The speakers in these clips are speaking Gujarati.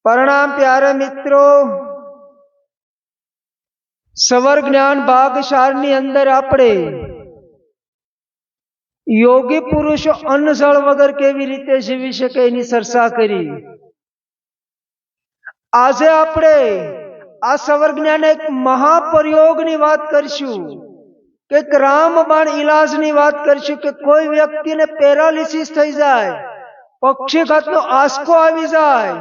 प्रणाम प्यारे मित्रों। सवर ज्ञान भाग 4 ની અંદર આપણે યોગી પુરુષો અન્ન જળ વગર કેવી રીતે જીવી શકે એની ચર્ચા કરી। આજે આપણે આ સવર જ્ઞાન એક મહાપ્રયોગની વાત કરીશું કે રામબાણ ઈલાજની વાત કરીશું કે કોઈ વ્યક્તિને પેરાલિસિસ થઈ જાય, પક્ષીઘાતનો આંચકો આવી જાય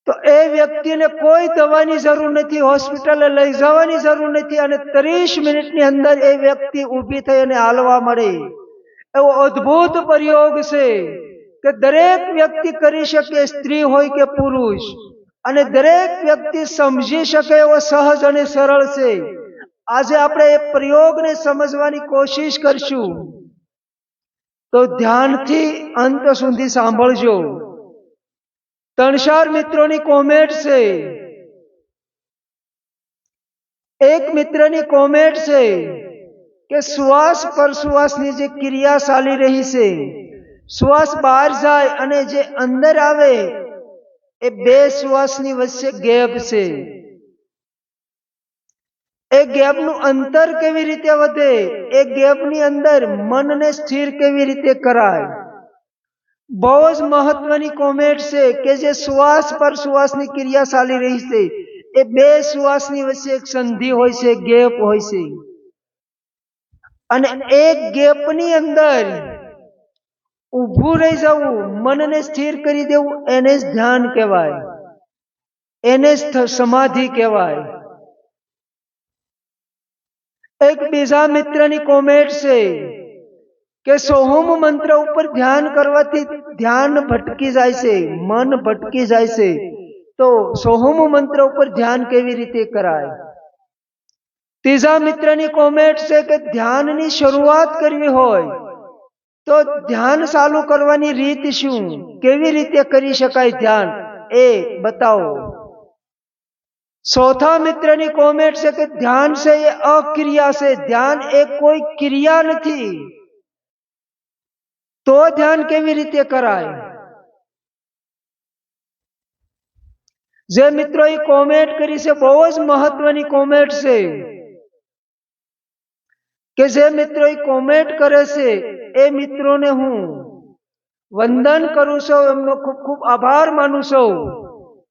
તો એ વ્યક્તિને કોઈ દવાની જરૂર નથી, હોસ્પિટલે લઈ જવાની જરૂર નથી અને 30 મિનિટની અંદર એ વ્યક્તિ ઊભી થઈ અને હાલવા મળે। એવો અદ્ભુત પ્રયોગ છે કે દરેક વ્યક્તિ કરી શકે, સ્ત્રી હોય કે પુરુષ, અને દરેક વ્યક્તિ સમજી શકે એવો સહજ અને સરળ છે। આજે આપણે એ પ્રયોગને સમજવાની કોશિશ કરશું, તો ધ્યાનથી અંત સુધી સાંભળજો। 3-4 મિત્રોની કોમેન્ટ છે। એક મિત્રની કોમેન્ટ છે કે શ્વાસ પ્રશ્વાસની જે ક્રિયા ચાલી રહી છે, શ્વાસ બહાર જાય અને જે અંદર આવે, એ બે શ્વાસની વચ્ચે ગેપ છે। એ ગેપનું અંતર કેવી રીતે વધે, એ ગેપની અંદર મનને સ્થિર કેવી રીતે કરાય, બહુ જ મહત્વની કોમેન્ટ છે કે જે શ્વાસ પ્રશ્વાસની ક્રિયા ચાલી રહી છે, એ બે શ્વાસની વચ્ચે એક સંધિ હોય છે, ગેપ હોય છે, અને એક ગેપની અંદર ઊભું રહી જવું, મનને સ્થિર કરી દેવું, એને જ ધ્યાન કહેવાય, એને જ સમાધિ કહેવાય। એક બીજા મિત્રની કોમેન્ટ છે કે સોહમ મંત્ર ઉપર ધ્યાન કરવાથી ધ્યાન ભટકી જાય છે, મન ભટકી જાય છે, તો સોહમ મંત્ર ઉપર ધ્યાન કેવી રીતે કરાય। ત્રીજા મિત્રની કોમેન્ટ છે કે ધ્યાનની શરૂઆત કરવી હોય તો ધ્યાન ચાલુ કરવાની રીત શું, કેવી રીતે કરી શકાય ધ્યાન, એ બતાવો। ચોથા મિત્રની કોમેન્ટ છે કે ધ્યાન છે એ અક્રિયા છે, ધ્યાન એ કોઈ ક્રિયા નથી, તો ધ્યાન કેવી રીતે કરાય। જે મિત્રોએ કોમેન્ટ કરી છે, બહુ જ મહત્વની કોમેન્ટ છે કે જે મિત્રોએ કોમેન્ટ કરે છે એ મિત્રોને હું વંદન કરું છું, એમનો ખૂબ ખૂબ આભાર માનું છું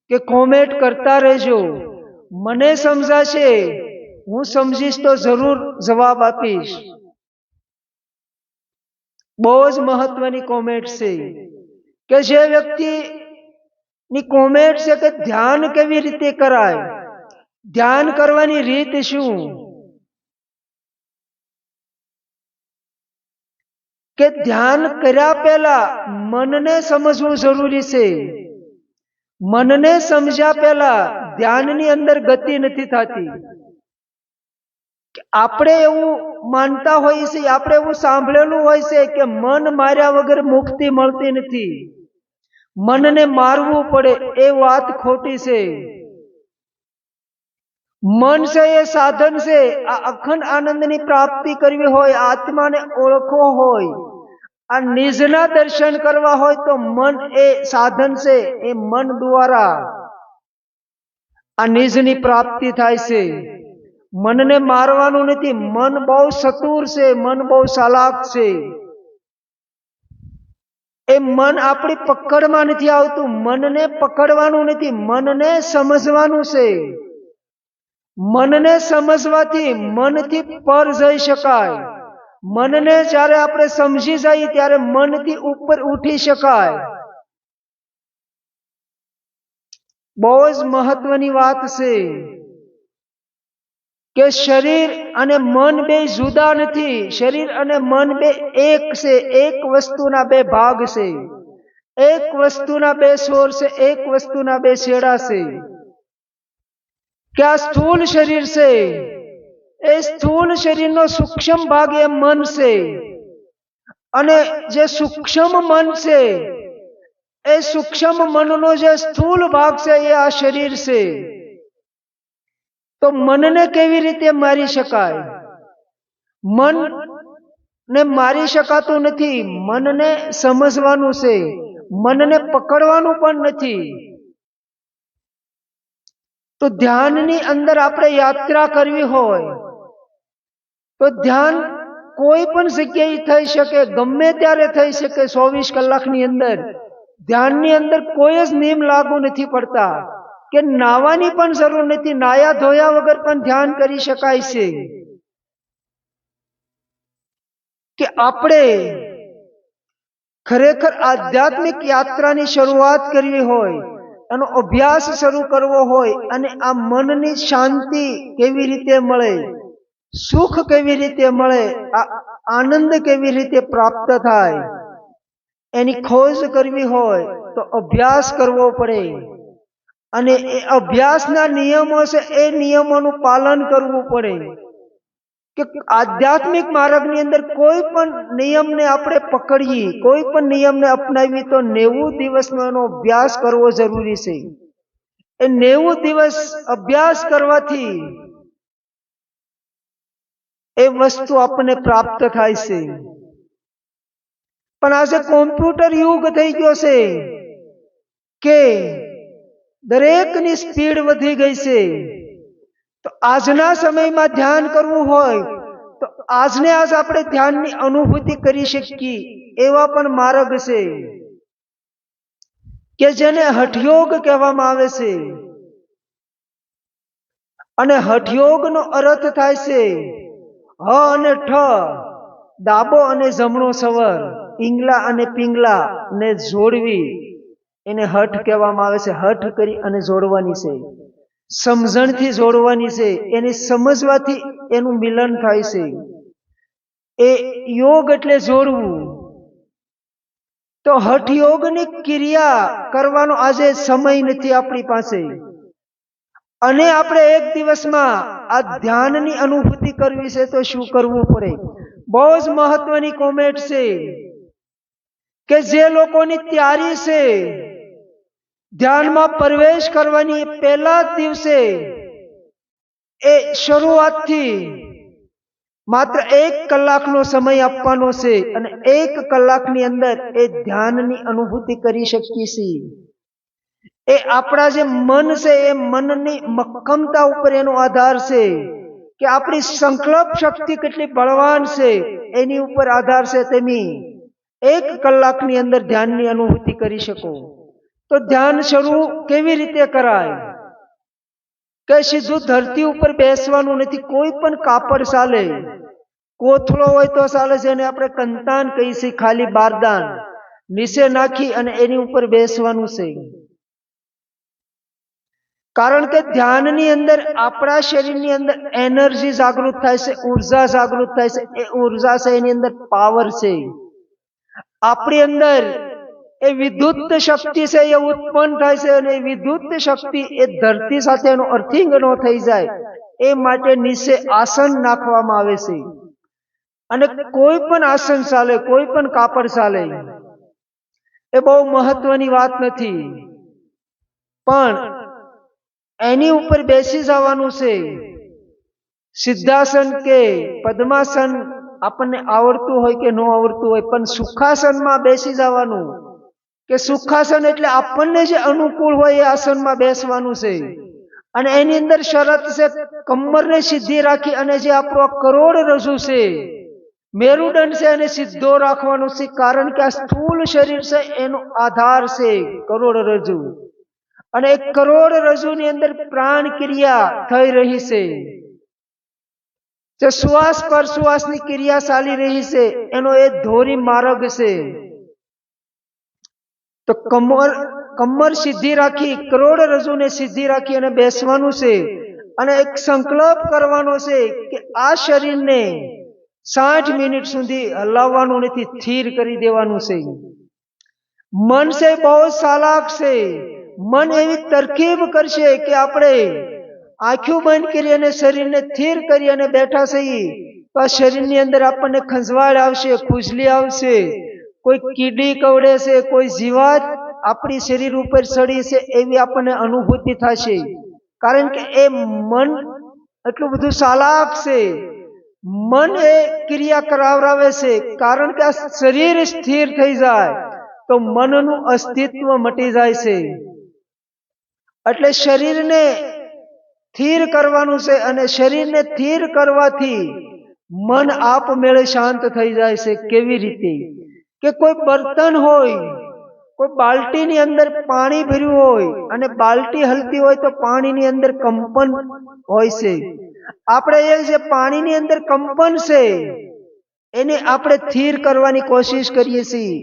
કે કોમેન્ટ કરતા રહેજો। મને સમજાશે, હું સમજીશ તો જરૂર જવાબ આપીશ। બહુ જ મહત્વની કોમેન્ટ છે કે જે વ્યક્તિની કોમેન્ટ છે કે ધ્યાન કેવી રીતે કરાય, ધ્યાન કરવાની રીત શું, કે ધ્યાન કર્યા પહેલા મનને સમજવું જરૂરી છે। મનને સમજ્યા પહેલા ધ્યાનની અંદર ગતિ નથી થતી। આપણે એવું માનતા હોઈએ છીએ, આપણે એવું સાંભળેલું હોય છે કે મન માર્યા વગર મુક્તિ મળતી નથી, મનને મારવું પડે, એ વાત ખોટી છે। મન છે એ સાધન છે। આ અખંડ આનંદની પ્રાપ્તિ કરવી હોય, આત્માને ઓળખવો હોય, આ નિજના દર્શન કરવા હોય તો મન એ સાધન છે, એ મન દ્વારા આ નિજની પ્રાપ્તિ થાય છે। મનને મારવાનું નથી, મન બહુ ચતુર છે, મન બહુ ચાલાક છે। એ મન આપણી પકડમાં નથી આવતું, મનને પકડવાનું નથી, મનને સમજવાનું છે। મનને સમજવાથી મનથી પર જઈ શકાય। મનને જ્યારે આપણે સમજી જઈએ ત્યારે મનથી ઉપર ઉઠી શકાય। બહુ જ મહત્વની વાત છે કે શરીર અને મન બે જુદા નથી, શરીર અને મન બે એક છે, એક વસ્તુના બે ભાગ છે, એક વસ્તુના બે છોર છે, એક વસ્તુના બે છેડા છે। કે આ સ્થૂળ શરીર છે, એ સ્થૂળ શરીરનો સૂક્ષ્મ ભાગ એ મન છે, અને જે સૂક્ષ્મ મન છે, એ સૂક્ષ્મ મનનો જે સ્થૂળ ભાગ છે એ આ શરીર છે। તો મનને કેવી રીતે મારી શકાય, મનને મારી શકાતું નથી, મનને સમજવાનું છે। મનને પકડવાનું પણ નથી. તો ધ્યાનની અંદર આપણે યાત્રા કરવી હોય તો ધ્યાન કોઈ પણ જગ્યાએ થઈ શકે, ગમે ત્યારે થઈ શકે. 24 કલાકની અંદર ધ્યાનની અંદર કોઈ જ નિયમ લાગુ નથી પડતા કે નાવાની પણ જરૂર નથી. નાયા ધોયા વગર પણ ધ્યાન કરી શકાય છે. કે આપણે ખરેખર આધ્યાત્મિક યાત્રાની શરૂઆત કરવી હોય, એનો અભ્યાસ શરૂ કરવો હોય, અને આ મનની શાંતિ કેવી રીતે મળે, સુખ કેવી રીતે મળે, આનંદ કેવી રીતે પ્રાપ્ત થાય, એની ખોજ કરવી હોય તો અભ્યાસ કરવો પડે. અને એ અભ્યાસના નિયમો છે, એ નિયમોનું પાલન કરવું પડે. કે આધ્યાત્મિક માર્ગની અંદર કોઈ પણ નિયમને આપણે પકડીએ, કોઈ પણ નિયમને અપનાવીએ તો 90 દિવસનો એનો અભ્યાસ કરવો જરૂરી છે. એ 90 દિવસ અભ્યાસ કરવાથી એ વસ્તુ આપણને પ્રાપ્ત થાય છે. પણ આજે કોમ્પ્યુટર યુગ થઈ ગયો છે કે દરેકની સ્પીડ વધી ગઈ છે. તો આજના સમયમાં ધ્યાન કરવું હોય તો આજને આજ આપણે ધ્યાનની અનુભૂતિ કરી શકીએ એવા પણ માર્ગ છે કે જેને હઠયોગ કહેવામાં આવે છે. અને હઠયોગનો અર્થ થાય છે હ અને ઠ, ડાબો અને જમણો સ્વર, પિંગલા અને પિંગલા ને જોડવી, એને હઠ કહેવામાં આવે છે. હઠ કરી અને જોડવાની છે, સમજણથી જોડવાની છે, એને સમજવાથી એનું મિલન થાય છે. એ યોગ એટલે જોડવું. તો હઠયોગની ક્રિયા કરવાનો આજે સમય નથી આપણી પાસે. અને આપણે એક દિવસમાં આ ધ્યાનની અનુભૂતિ કરવી છે તો શું કરવું પડે? બહુ જ મહત્વની કોમેન્ટ છે કે જે લોકોની તૈયારી છે ધ્યાનમાં પ્રવેશ કરવાની પહેલા જ દિવસે, એ શરૂઆતથી માત્ર 1 કલાકનો સમય આપવાનો છે અને 1 કલાકની અંદર એ ધ્યાનની અનુભૂતિ કરી શકીએ છીએ. એ આપણા જે મન છે એ મનની મક્કમતા ઉપર એનો આધાર છે કે આપણી સંકલ્પ શક્તિ કેટલી બળવાન છે એની ઉપર આધાર છે. તમે 1 કલાકની અંદર ધ્યાનની અનુભૂતિ કરી શકો. તો ધ્યાન શરૂ કેવી રીતે કરાય? કે સીધું ધરતી ઉપર બેસવાનું નથી. કોઈ પણ કાપડ ચાલે, કોથળો હોય તો ચાલે, જેને આપણે કંતાન કહીએ છીએ, ખાલી બારદાન નીચે નાખી અને એની ઉપર બેસવાનું છે. કારણ કે ધ્યાનની અંદર આપણા શરીરની અંદર એનર્જી જાગૃત થાય છે, ઉર્જા જાગૃત થાય છે. એ ઉર્જા છે એની અંદર પાવર છે. આપણી અંદર એ વિદ્યુત શક્તિ છે એ ઉત્પન્ન થાય છે અને એ વિદ્યુત શક્તિ એ ધરતી સાથે એનો અર્થિંગ ન થઈ જાય એ માટે નીચે આસન નાખવામાં આવે છે. અને કોઈ પણ આસન ચાલે, કોઈ પણ કાપડ ચાલે, એ બહુ મહત્વની વાત નથી, પણ એની ઉપર બેસી જવાનું છે. સિદ્ધાસન કે પદ્માસન આપણને આવડતું હોય કે ન આવડતું હોય, પણ સુખાસનમાં બેસી જવાનું. કે સુખાસન એટલે આપણને જે અનુકૂળ હોય એ આસનમાં બેસવાનું છે. અને એની અંદર શરત છે કમરને સીધી રાખી અને જે આપણો કરોડરજ્જુ છે, મેરુદંડ છે, એને સીધો રાખવાનો છે. કારણ કે આ સ્થૂળ શરીર છે એનો આધાર છે કરોડરજ્જુ. અને એક કરોડરજ્જુની અંદર પ્રાણ ક્રિયા થઈ રહી છે, જે શ્વાસ પર શ્વાસની ક્રિયા ચાલી રહી છે, એનો એ ધોરી માર્ગ છે. તો કમર સીધી રાખી, કરોડરજ્જુને સીધી રાખી અને બેસવાનું છે. અને એક સંકલ્પ કરવાનો છે કે આ શરીરને 60 મિનિટ સુધી હલાવવાનું નથી, સ્થિર કરી દેવાનું છે. મન છે બહુ ચાલાક છે. મન એવી તરકીબ કરશે કે આપણે આંખો બંધ કરી અને શરીરને સ્થિર કરી અને બેઠા છીએ તો આ શરીરની અંદર આપણને ખંજવાળ આવશે, ખુજલી આવશે, કોઈ કીડી કવડે છે, કોઈ જીવાત આપણી શરીર ઉપર ચડી છે એવી આપણને અનુભૂતિ થશે. કારણ કે એ મન એટલું બધું ચાલાક છે. મન એ ક્રિયા કરાવરાવે છે. કારણ કે આ શરીર સ્થિર થઈ જાય તો મનનું અસ્તિત્વ મટી જાય છે. એટલે શરીરને સ્થિર કરવાનું છે, અને શરીરને સ્થિર કરવાથી મન આપમેળે શાંત થઈ જાય છે. કેવી રીતે? કે કોઈ બર્તન હોય, કોઈ બાલટીની અંદર પાણી ભર્યું હોય અને બાલટી હલતી હોય તો પાણીની અંદર કંપન હોય છે. આપણે એ જે પાણીની અંદર કંપન છે એને આપણે સ્થિર કરવાની કોશિશ કરીએ છીએ.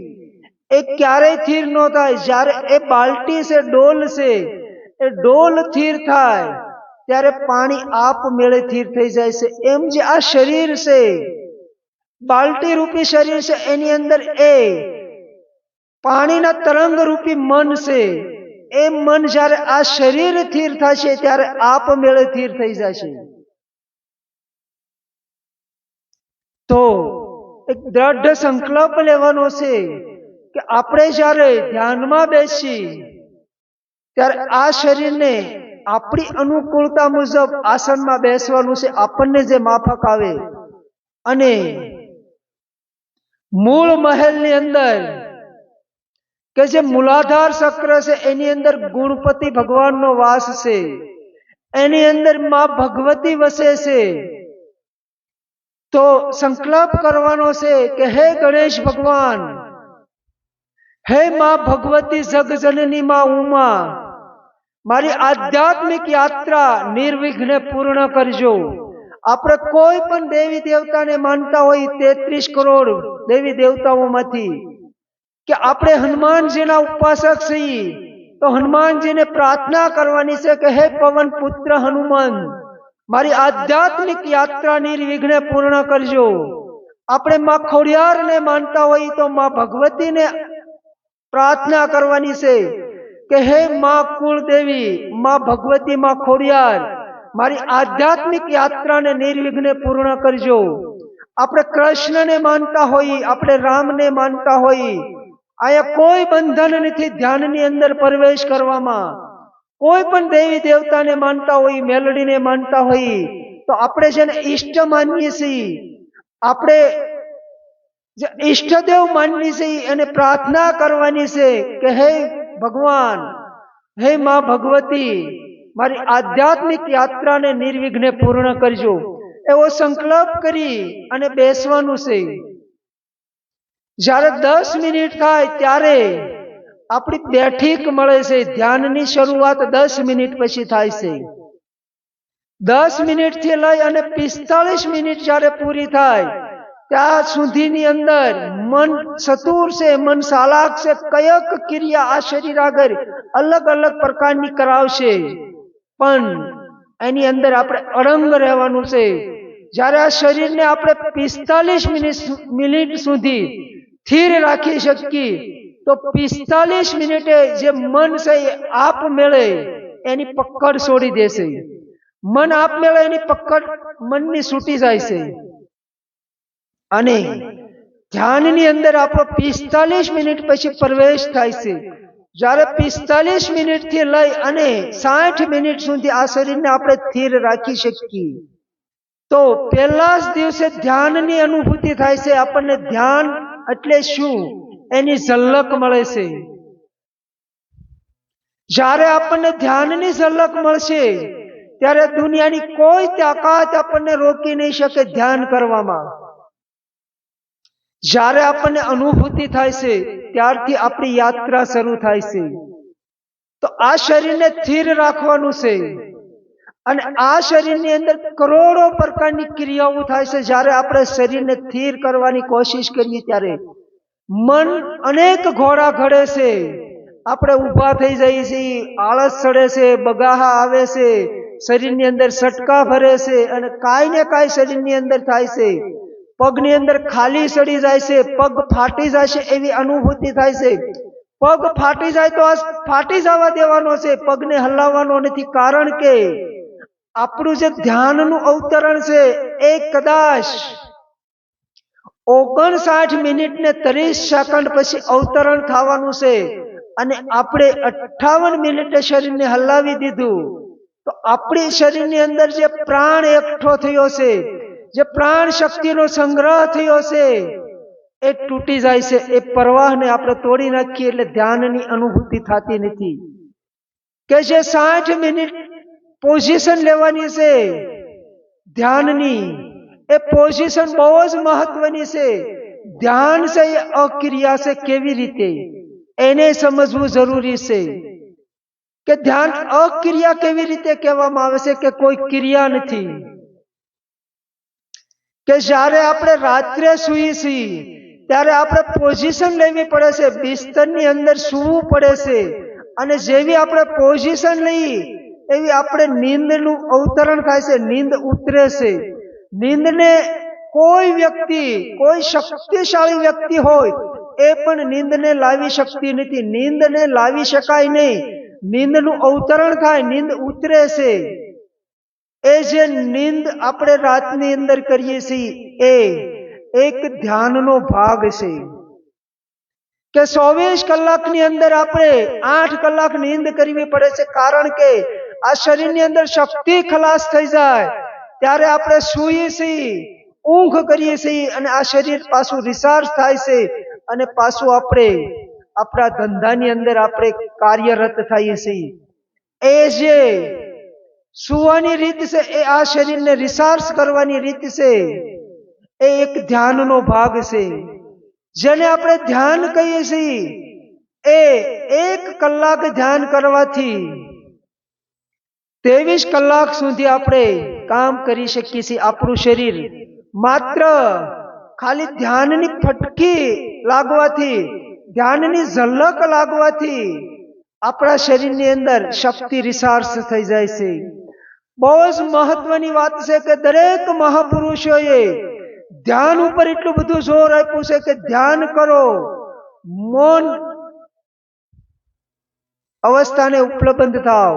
એ ક્યારેય સ્થિર ન થાય. જ્યારે એ બાલટી છે, ડોલ છે, એ ડોલ સ્થિર થાય ત્યારે પાણી આપમેળે સ્થિર થઈ જાય છે. એમ જે આ શરીર છે, બાલટી રૂપી શરીર છે, એની અંદર એ પાણીના તરંગ રૂપી મન છે. એ મન જ્યારે આ શરીર સ્થિર થશે ત્યારે આપમેળે સ્થિર થઈ જશે. તો એક દ્રઢ સંકલ્પ લેવાનો છે કે આપણે જ્યારે ધ્યાનમાં બેસી ત્યારે આ શરીરને આપણી અનુકૂળતા મુજબ આસનમાં બેસવાનું છે, આપણને જે માફક આવે. અને મૂળ મહેલની અંદર કે જે મૂલાધાર ચક્ર છે એની અંદર ગુણપતિ ભગવાનનો વાસ છે, એની અંદર માં ભગવતી વસે છે. તો સંકલ્પ કરવાનો છે કે હે ગણેશ ભગવાન, હે માં ભગવતી જગજનની માં ઉમા, મારી આધ્યાત્મિક યાત્રા નિર્વિઘ્ને પૂર્ણ કરજો. આપણે કોઈ પણ દેવી દેવતાને માનતા હોય, 33 કરોડ દેવી દેવતાઓમાંથી, કે આપણે હનુમાનજીના ઉપાસક છીએ, તો હનુમાનજીને પ્રાર્થના કરવાની છે કે હે પવન પુત્ર હનુમાન, મારી આધ્યાત્મિક યાત્રા નિર્વિઘ્ને પૂર્ણ કરજો. આપણે માં ખોડિયારને માનતા હોય તો માં ભગવતીને પ્રાર્થના કરવાની છે કે હે માં કુળદેવી, માં ભગવતી, માં ખોડિયાર, મારી આધ્યાત્મિક યાત્રાને નિર્વિઘ્ને પૂર્ણ કરજો. આપણે કૃષ્ણને માનતા હોઈએ, આપણે રામને માનતા હોઈએ, અહીંયા કોઈ બંધન નથી ધ્યાનની અંદર પ્રવેશ કરવામાં. કોઈ પણ દેવી દેવતાને માનતા હોઈએ, મેલડીને માનતા હોઈએ, તો આપણે જેને ઈષ્ટ માનીએ છીએ, આપણે જે ઈષ્ટદેવ માનવી છે એને પ્રાર્થના કરવાની છે કે હે ભગવાન, હે માં ભગવતી, મારી આધ્યાત્મિક યાત્રાને નિર્વિઘ્ને પૂર્ણ કરજો. એવો સંકલ્પ કરી અને બેસવાનું છે. જ્યારે 10 મિનિટ થાય ત્યારે આપણી બેઠક મળે છે. ધ્યાનની શરૂઆત 10 મિનિટ પછી થાય છે. 10 મિનિટથી લઈ અને 45 મિનિટ જ્યારે પૂરી થાય ત્યાં સુધીની અંદર મન ચતુર છે, મન ચાલાક છે. કયક ક્રિયા આ શરીર આગળ અલગ અલગ પ્રકારની કરાવશે, પણ એની અંદર આપણે અડંગ રહેવાનું છે. જ્યારે આ શરીરને આપણે 45 મિનિટ સુધી સ્થિર રાખી શકીએ તો 45 મિનિટે જે મન છે એ આપમેળે એની પકડ છોડી દેશે. મન આપમેળે એની પકડ મનની છૂટી જાય છે. અને ધ્યાનની અંદર આપણો 45 મિનિટ પછી પ્રવેશ થાય છે. જ્યારે 45 મિનિટથી લઈ અને 60 મિનિટ સુધી આ શરીરને આપણે સ્થિર રાખી શકીએ તો પહેલા જ દિવસે ધ્યાનની અનુભૂતિ થાય છે. આપણને ધ્યાન એટલે શું એની ઝલક મળે છે. જ્યારે આપણને ધ્યાનની ઝલક મળશે ત્યારે દુનિયાની કોઈ તાકાત આપણને રોકી નહીં શકે ધ્યાન કરવામાં. જ્યારે આપણને અનુભૂતિ થાય છે ત્યારથી આપણી યાત્રા શરૂ થાય છે. તો આ શરીરને સ્થિર રાખવાનું છે. અને આ શરીરની અંદર કરોડો પ્રકારની ક્રિયાઓ થાય છે. જ્યારે આપણે શરીરને સ્થિર કરવાની કોશિશ કરીએ ત્યારે મન અનેક ઘોડા ઘડે છે. આપણે ઊભા થઈ જઈએ છીએ, આળસ ચડે છે, બગાહા આવે છે, શરીરની અંદર સટકા ભરે છે, અને કાંઈ ને કાંઈ શરીરની અંદર થાય છે. પગની અંદર ખાલી ચડી જાય છે, પગ ફાટી જાય છે એવી અનુભૂતિ થાય છે. પગ ફાટી જાય તો આ ફાટી જવા દેવાનો છે, પગને હલાવવાનો નથી. કારણ કે આપણું જે ધ્યાનનું અવતરણ છે એ કદાચ 59 મિનિટ ને 30 સેકન્ડ પછી અવતરણ થવાનું છે, અને આપણે 58 મિનિટે શરીરને હલાવી દીધું તો આપણી શરીરની અંદર જે પ્રાણ એકઠો થયો છે, જે પ્રાણ શક્તિનો સંગ્રહ થયો છે, એ તૂટી જાય છે. એ પ્રવાહને આપણે તોડી નાખીએ એટલે ધ્યાનની અનુભૂતિ થતી નથી. કે જે 60 મિનિટ પોઝિશન લેવાની છે ધ્યાનની, એ પોઝિશન બહુ જ મહત્વની છે. ધ્યાન છે એ અક્રિયા છે. કેવી રીતે એને સમજવું જરૂરી છે કે ધ્યાન અક્રિયા કેવી રીતે કહેવામાં આવે છે કે કોઈ ક્રિયા નથી. કે જ્યારે આપણે રાત્રે સૂઈએ છીએ ત્યારે આપણે પોઝિશન લેવી પડે છે, બિસ્તરની અંદર સૂવું પડે છે. અને જેવી આપણે પોઝિશન લઈએ એવી આપણે નીંદનું અવતરણ થાય છે, નીંદ ઉતરે છે. નીંદને કોઈ વ્યક્તિ, કોઈ શક્તિશાળી વ્યક્તિ હોય એ પણ નીંદને લાવી શકતી નથી. નીંદને લાવી શકાય નહીં. નીંદનું અવતરણ થાય, નીંદ ઉતરે છે. એ જે નીંદ આપણે રાતની અંદર કરીએ છીએ એ એક ધ્યાનનો ભાગ છે. કે 24 કલાકની અંદર આપણે 8 કલાક નીંદ કરવી પડે છે. કારણ કે આ શરીરની અંદર શક્તિ ખલાસ થઈ જાય ત્યારે આપણે સૂઈએ છીએ, ઊંઘ કરીએ છીએ અને આ શરીર પાછું રિચાર્જ થાય છે અને પાછું આપણે આપણા ધંધાની અંદર આપણે કાર્યરત થઈએ છીએ. એ જે સુવાની રીત છે એ આ શરીરને રિચાર્જ કરવાની રીત છે. એ એક ધ્યાનનો ભાગ છે. જેને આપણે ધ્યાન કહીએ છીએ એ 1 કલાક ધ્યાન કરવાથી 23 કલાક સુધી આપણે કામ કરી શકીએ છીએ. આપણું શરીર માત્ર ખાલી ધ્યાનની ફટકી લાગવાથી, ધ્યાનની ઝલક લાગવાથી આપણા શરીરની અંદર શક્તિ રિચાર્જ થઈ જાય છે. બહુ જ મહત્વની વાત છે કે દરેક મહાપુરુષોએ ધ્યાન ઉપર એટલું બધું જોર આપ્યું છે કે ધ્યાન કરો, મૌન અવસ્થાને ઉપલબ્ધ થાવ,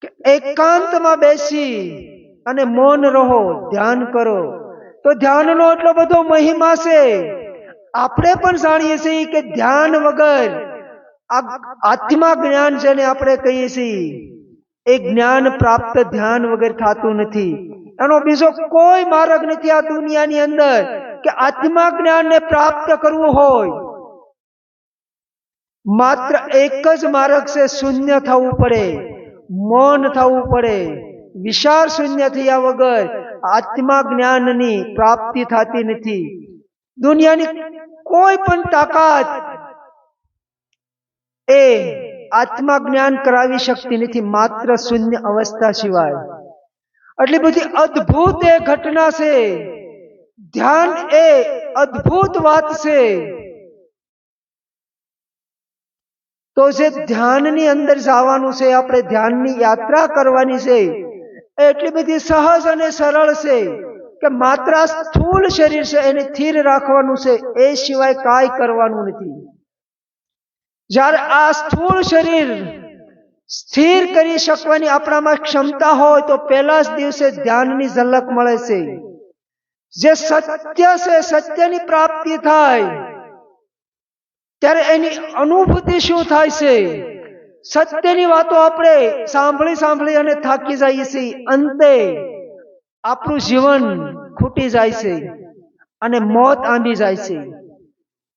કે એકાંતમાં બેસી અને મૌન રહો, ધ્યાન કરો. તો ધ્યાનનો એટલો બધો મહિમા છે. આપણે પણ જાણીએ છીએ કે ધ્યાન વગર આત્મા જ્ઞાન જેને આપણે કહીએ છીએ એ જ્ઞાન પ્રાપ્ત ધ્યાન વગર થતું નથી. એનો બીજો કોઈ માર્ગ નથી આ દુનિયાની અંદર કે આત્મા જ્ઞાનને પ્રાપ્ત કરવું હોય. માત્ર એક જ માર્ગ છે, શૂન્ય થવું પડે, મૌન થવું પડે. વિશાળ શૂન્ય થયા વગર આત્મા જ્ઞાનની પ્રાપ્તિ થતી નથી. દુનિયાની કોઈ પણ તાકાત એ આત્મા જ્ઞાન કરાવી શકતી નથી, માત્ર શૂન્ય અવસ્થા સિવાય. એટલી બધી અદ્ભુત એ ઘટના છે. ધ્યાન એ અદ્ભુત વાત છે. તો જે ધ્યાનની અંદર જવાનું છે, આપણે ધ્યાનની યાત્રા કરવાની છે, એટલી બધી સહજ અને સરળ છે કે માત્ર સ્થૂળ શરીર છે એને સ્થિર રાખવાનું છે, એ સિવાય કાંઈ કરવાનું નથી. જ્યારે આ સ્થૂળ શરીર સ્થિર કરી શકવાની આપણામાં ક્ષમતા હોય તો પહેલા જ દિવસે ધ્યાનની ઝલક મળે છે. જે સત્ય છે, સત્યની પ્રાપ્તિ થાય ત્યારે એની અનુભૂતિ શું થાય છે? સત્યની વાતો આપણે સાંભળી સાંભળી અને થાકી જઈએ છીએ. અંતે આપણું જીવન ખૂટી જાય છે અને મોત આંબી જાય છે.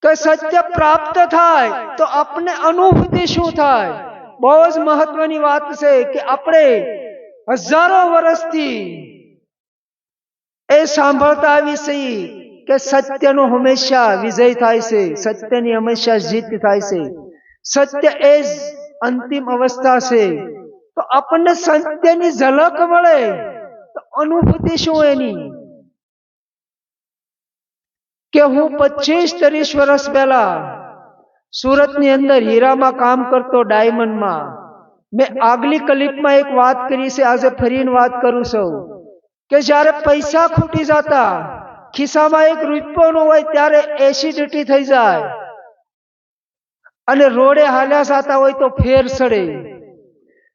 કે સત્ય પ્રાપ્ત થાય તો આપણને અનુભૂતિ શું થાય? બહુ જ મહત્વની વાત છે કે આપણે હજારો વર્ષથી એ સાંભળતા આવી છીએ કે સત્યનો હંમેશા વિજય થાય છે, સત્યની હંમેશા જીત થાય છે, સત્ય એ જ અંતિમ અવસ્થા છે. તો આપણને સત્યની ઝલક મળે તો અનુભૂતિ શું એની? કે હું 25-30 વર્ષ પહેલા સુરતની અંદર હીરામાં કામ કરતો, ડાયમંડમાં. મેં આગલી ક્લિપમાં એક વાત કરી છે, આજે ફરીને વાત કરું છું કે જ્યારે પૈસા ખૂટી જતા, ખિસ્સામાં 1 રૂપિયો ન હોય ત્યારે એસિડિટી થઈ જાય અને રોડે હાલ્યા જતા હોય તો ફેર ચડે,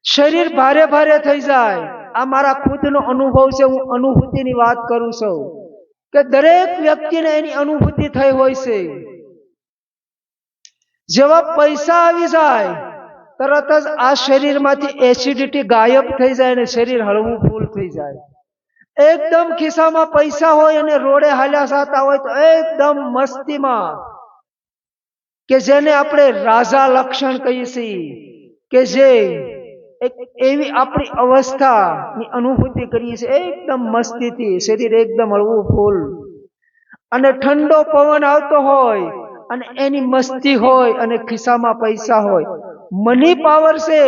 શરીર ભારે ભારે થઈ જાય. આ મારા ખુદનો અનુભવ છે, હું અનુભૂતિની વાત કરું છું કે દરેક વ્યક્તિને એની અનુભૂતિ થઈ હોય છે. જેવા પૈસા આવી જાય તરત જ આ શરીરમાંથી એસિડિટી ગાયબ થઈ જાય અને શરીર હળવું ફૂલ થઈ જાય. એકદમ ખિસ્સામાં પૈસા હોય અને રોડે હાલ્યા જાતા હોય તો એકદમ મસ્તીમાં, કે જેને આપણે રાજા લક્ષણ કહીએ છીએ, કે જે એક એવી આપણી અવસ્થાની અનુભૂતિ કરીએ છીએ, એકદમ મસ્તીથી, શરીર એકદમ હળવું ફૂલ, અને ઠંડો પવન આવતો હોય અને એની મસ્તી હોય અને ખિસ્સામાં પૈસા હોય. મની પાવર છે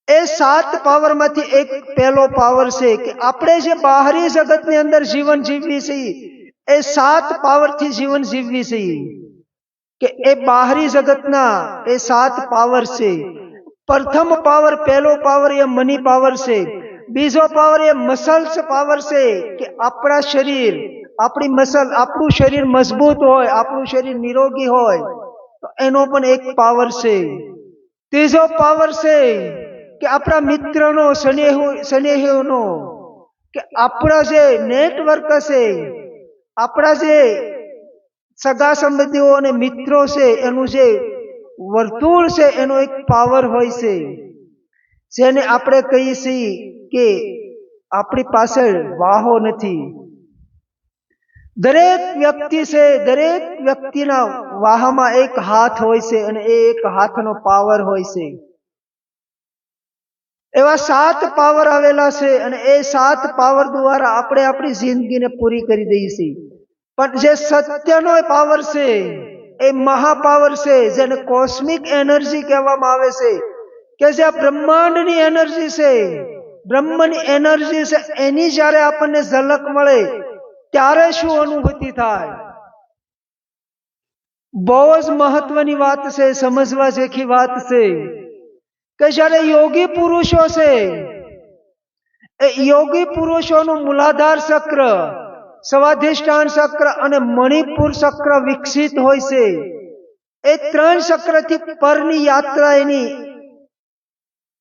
એ 7 પાવર માંથી એક પહેલો પાવર છે, કે આપણે જે બાહરી જગતની અંદર જીવન જીવવી છીએ એ 7 પાવર થી જીવન જીવવી છીએ, કે એ બાહરી જગતના એ 7 પાવર છે. પ્રથમ પાવર, પહેલો પાવર એ મની પાવર છે. બીજો પાવર એ મસલ્સ પાવર છે, કે આપણા શરીર, આપણી મસલ, આપણું શરીર મજબૂત હોય, આપણું શરીર નિરોગી હોય તો એનો પણ એક પાવર છે. ત્રીજો પાવર છે કે આપણા મિત્રનો, સ્નેહીઓનો, કે આપણા જે નેટવર્ક છે, આપણા જે સગા સંબંધીઓ અને મિત્રો છે એનું જે વર્તુળ છે એનો એક પાવર હોય છે, જેને આપણે કહીએ છીએ કે આપણી પાસે વાહો નથી. દરેક વ્યક્તિ છે, દરેક વ્યક્તિના વાહમાં એક હાથ હોય છે અને એ એક હાથનો પાવર હોય છે. એવા 7 પાવર આવેલા છે અને એ 7 પાવર દ્વારા આપણે આપણી જિંદગીને પૂરી કરી દઈએ છીએ. પણ જે સત્યનો પાવર છે એ મહાપાવર છે, જેને કોસ્મિક એનર્જી કહેવામાં આવે છે, કે જે બ્રહ્માંડની એનર્જી છે, બ્રહ્મની એનર્જી છે, એની જ્યારે આપણને ઝલક મળે ત્યારે શું અનુભૂતિ થાય? બહુ જ મહત્વની વાત છે, સમજવા જેવી વાત છે, કે જ્યારે યોગી પુરુષો છે એ યોગી પુરુષોનું મૂલાધાર ચક્ર, સ્વાધિષ્ઠાન ચક્ર અને મણિપુર ચક્ર વિકસિત હોય છે. એ 3 ચક્રથી પરની યાત્રા એની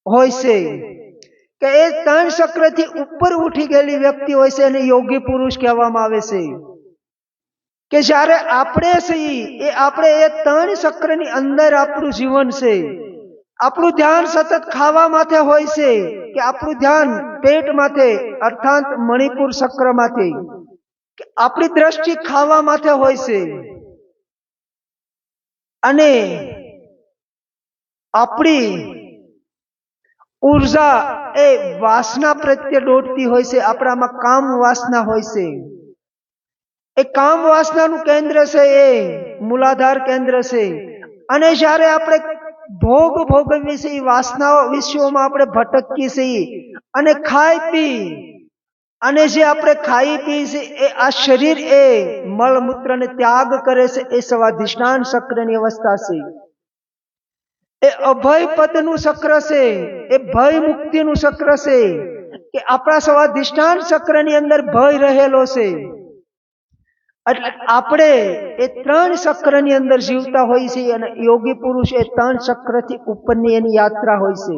હોય છે, કે એ 3 ચક્રથી ઉપર ઉઠી ગયેલી વ્યક્તિ હોય છે એને યોગી પુરુષ કહેવામાં આવે છે. કે જ્યારે આપણે છીએ એ આપણે એ 3 ચક્રની અંદર આપણું જીવન છે. આપણું ધ્યાન સતત ખાવા માટે હોય છે, કે આપણું ધ્યાન પેટ માટે અર્થાત મણિપુર ચક્ર માટે, કે આપણી દ્રષ્ટિ ખાવા માટે હોય છે, અને આપણી ઉર્જા એ વાસના પ્રત્યે દોડતી હોય છે. આપણામાં કામ વાસના હોય છે. એ કામ વાસનાનું કેન્દ્ર છે એ મૂલાધાર કેન્દ્ર છે. અને જ્યારે આપણે ભોગ ભોગવીએ છીએ, વાસનાઓ વિષયોમાં આપણે ભટકીએ છીએ અને ખાઈ પી, અને જે આપણે ખાઈ પી છે એ આ શરીર એ મળમૂત્રને ત્યાગ કરે છે, એ સ્વાધિષ્ઠાન ચક્રની અવસ્થા છે. એ અભય પદનું ચક્ર છે, એ ભય મુક્તિનું ચક્ર છે, કે આપણા સ્વાધિષ્ઠાન ચક્રની અંદર ભય રહેલો છે. એટલે આપણે એ 3 ચક્રની અંદર જીવતા હોય છે, અને યોગી પુરુષ એ 3 ચક્રથી ઉપરની એની યાત્રા હોય છે.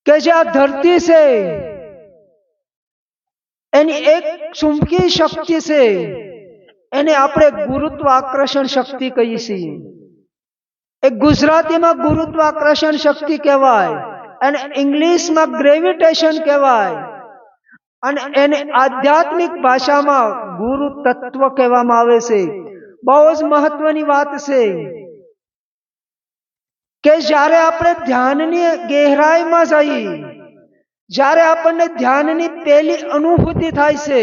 કે જે આ ધરતી છે એની એક ચુંબકીય શક્તિ છે, એને આપણે ગુરુત્વાકર્ષણ શક્તિ કહીએ છીએ. એ ગુજરાતીમાં ગુરુત્વાકર્ષણ શક્તિ કહેવાય, અને ઇંગ્લિશમાં ગ્રેવિટેશન કહેવાય, અને એને આધ્યાત્મિક ભાષામાં ગુરુ તત્વ કહેવામાં આવે છે. બહુ જ મહત્વની વાત છે, કે જ્યારે આપણે ધ્યાનની ગહેરાઈમાં જઈએ, જ્યારે આપણને ધ્યાનની પહેલી અનુભૂતિ થાય છે,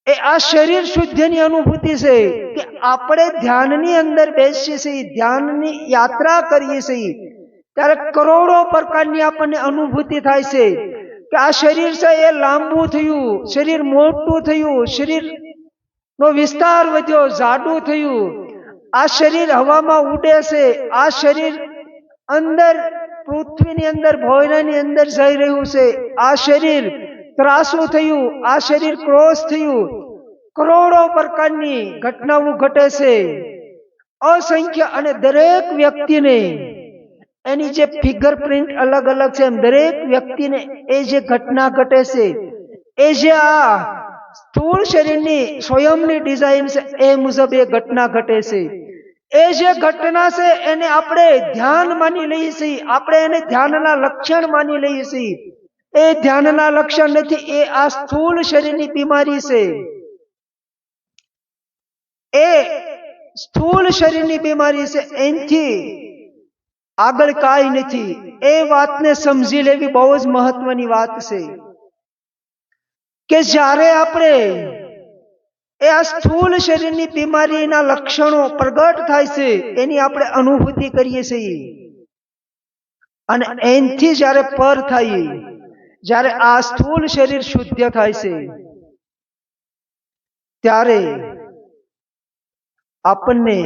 એ આ શરીર શુદ્ધિની અનુભૂતિ છે, કે આપણે ધ્યાનની અંદર બેસીએ છીએ, ધ્યાનની યાત્રા કરીએ છીએ, ત્યારે કરોડો પ્રકારની આપણને અનુભૂતિ થાય છે, કે આ શરીર છે એ લાંબુ થયું, શરીર મોટું થયું, શરીરનો વિસ્તાર વધ્યો, જાડું થયું, આ શરીર હવામાં ઉડે છે, આ શરીર અંદર પૃથ્વીની અંદર ભોયરાની અંદર જઈ રહ્યું છે, આ શરીર ત્રાસું થયું, આ શરીર ક્રોસ થયું, કરોડો પ્રકારની ઘટનાઓ ઘટે છે, અસંખ્ય. અને દરેક વ્યક્તિને એની જે ફિગર પ્રિન્ટ અલગ અલગ છે, એમ દરેક વ્યક્તિને એ જે ઘટના ઘટે છે, એ જે આ સ્થૂળ શરીરની સ્વયંની ડિઝાઇન છે એ મુજબ એ ઘટના ઘટે છે. એ જે ઘટના છે એને આપણે ધ્યાન માની લઈએ છીએ, આપણે એને ધ્યાનના લક્ષણ માની લઈએ છીએ. એ ધ્યાનના લક્ષણ નથી, એ આ સ્થૂળ શરીરની બીમારી છે. એ સ્થૂળ શરીરની બીમારી છે, એનથી આગળ કાંઈ નથી. એ વાતને સમજી લેવી બહુ જ મહત્વની વાત છે કે જ્યારે આપણે એ આ સ્થૂળ શરીરની બીમારીના લક્ષણો પ્રગટ થાય છે, એની આપણે અનુભૂતિ કરીએ છીએ, અને એનથી જ્યારે પર થઈએ, જ્યારે આ સ્થૂળ શરીર શુદ્ધ થાય છે, ત્યારે આપણને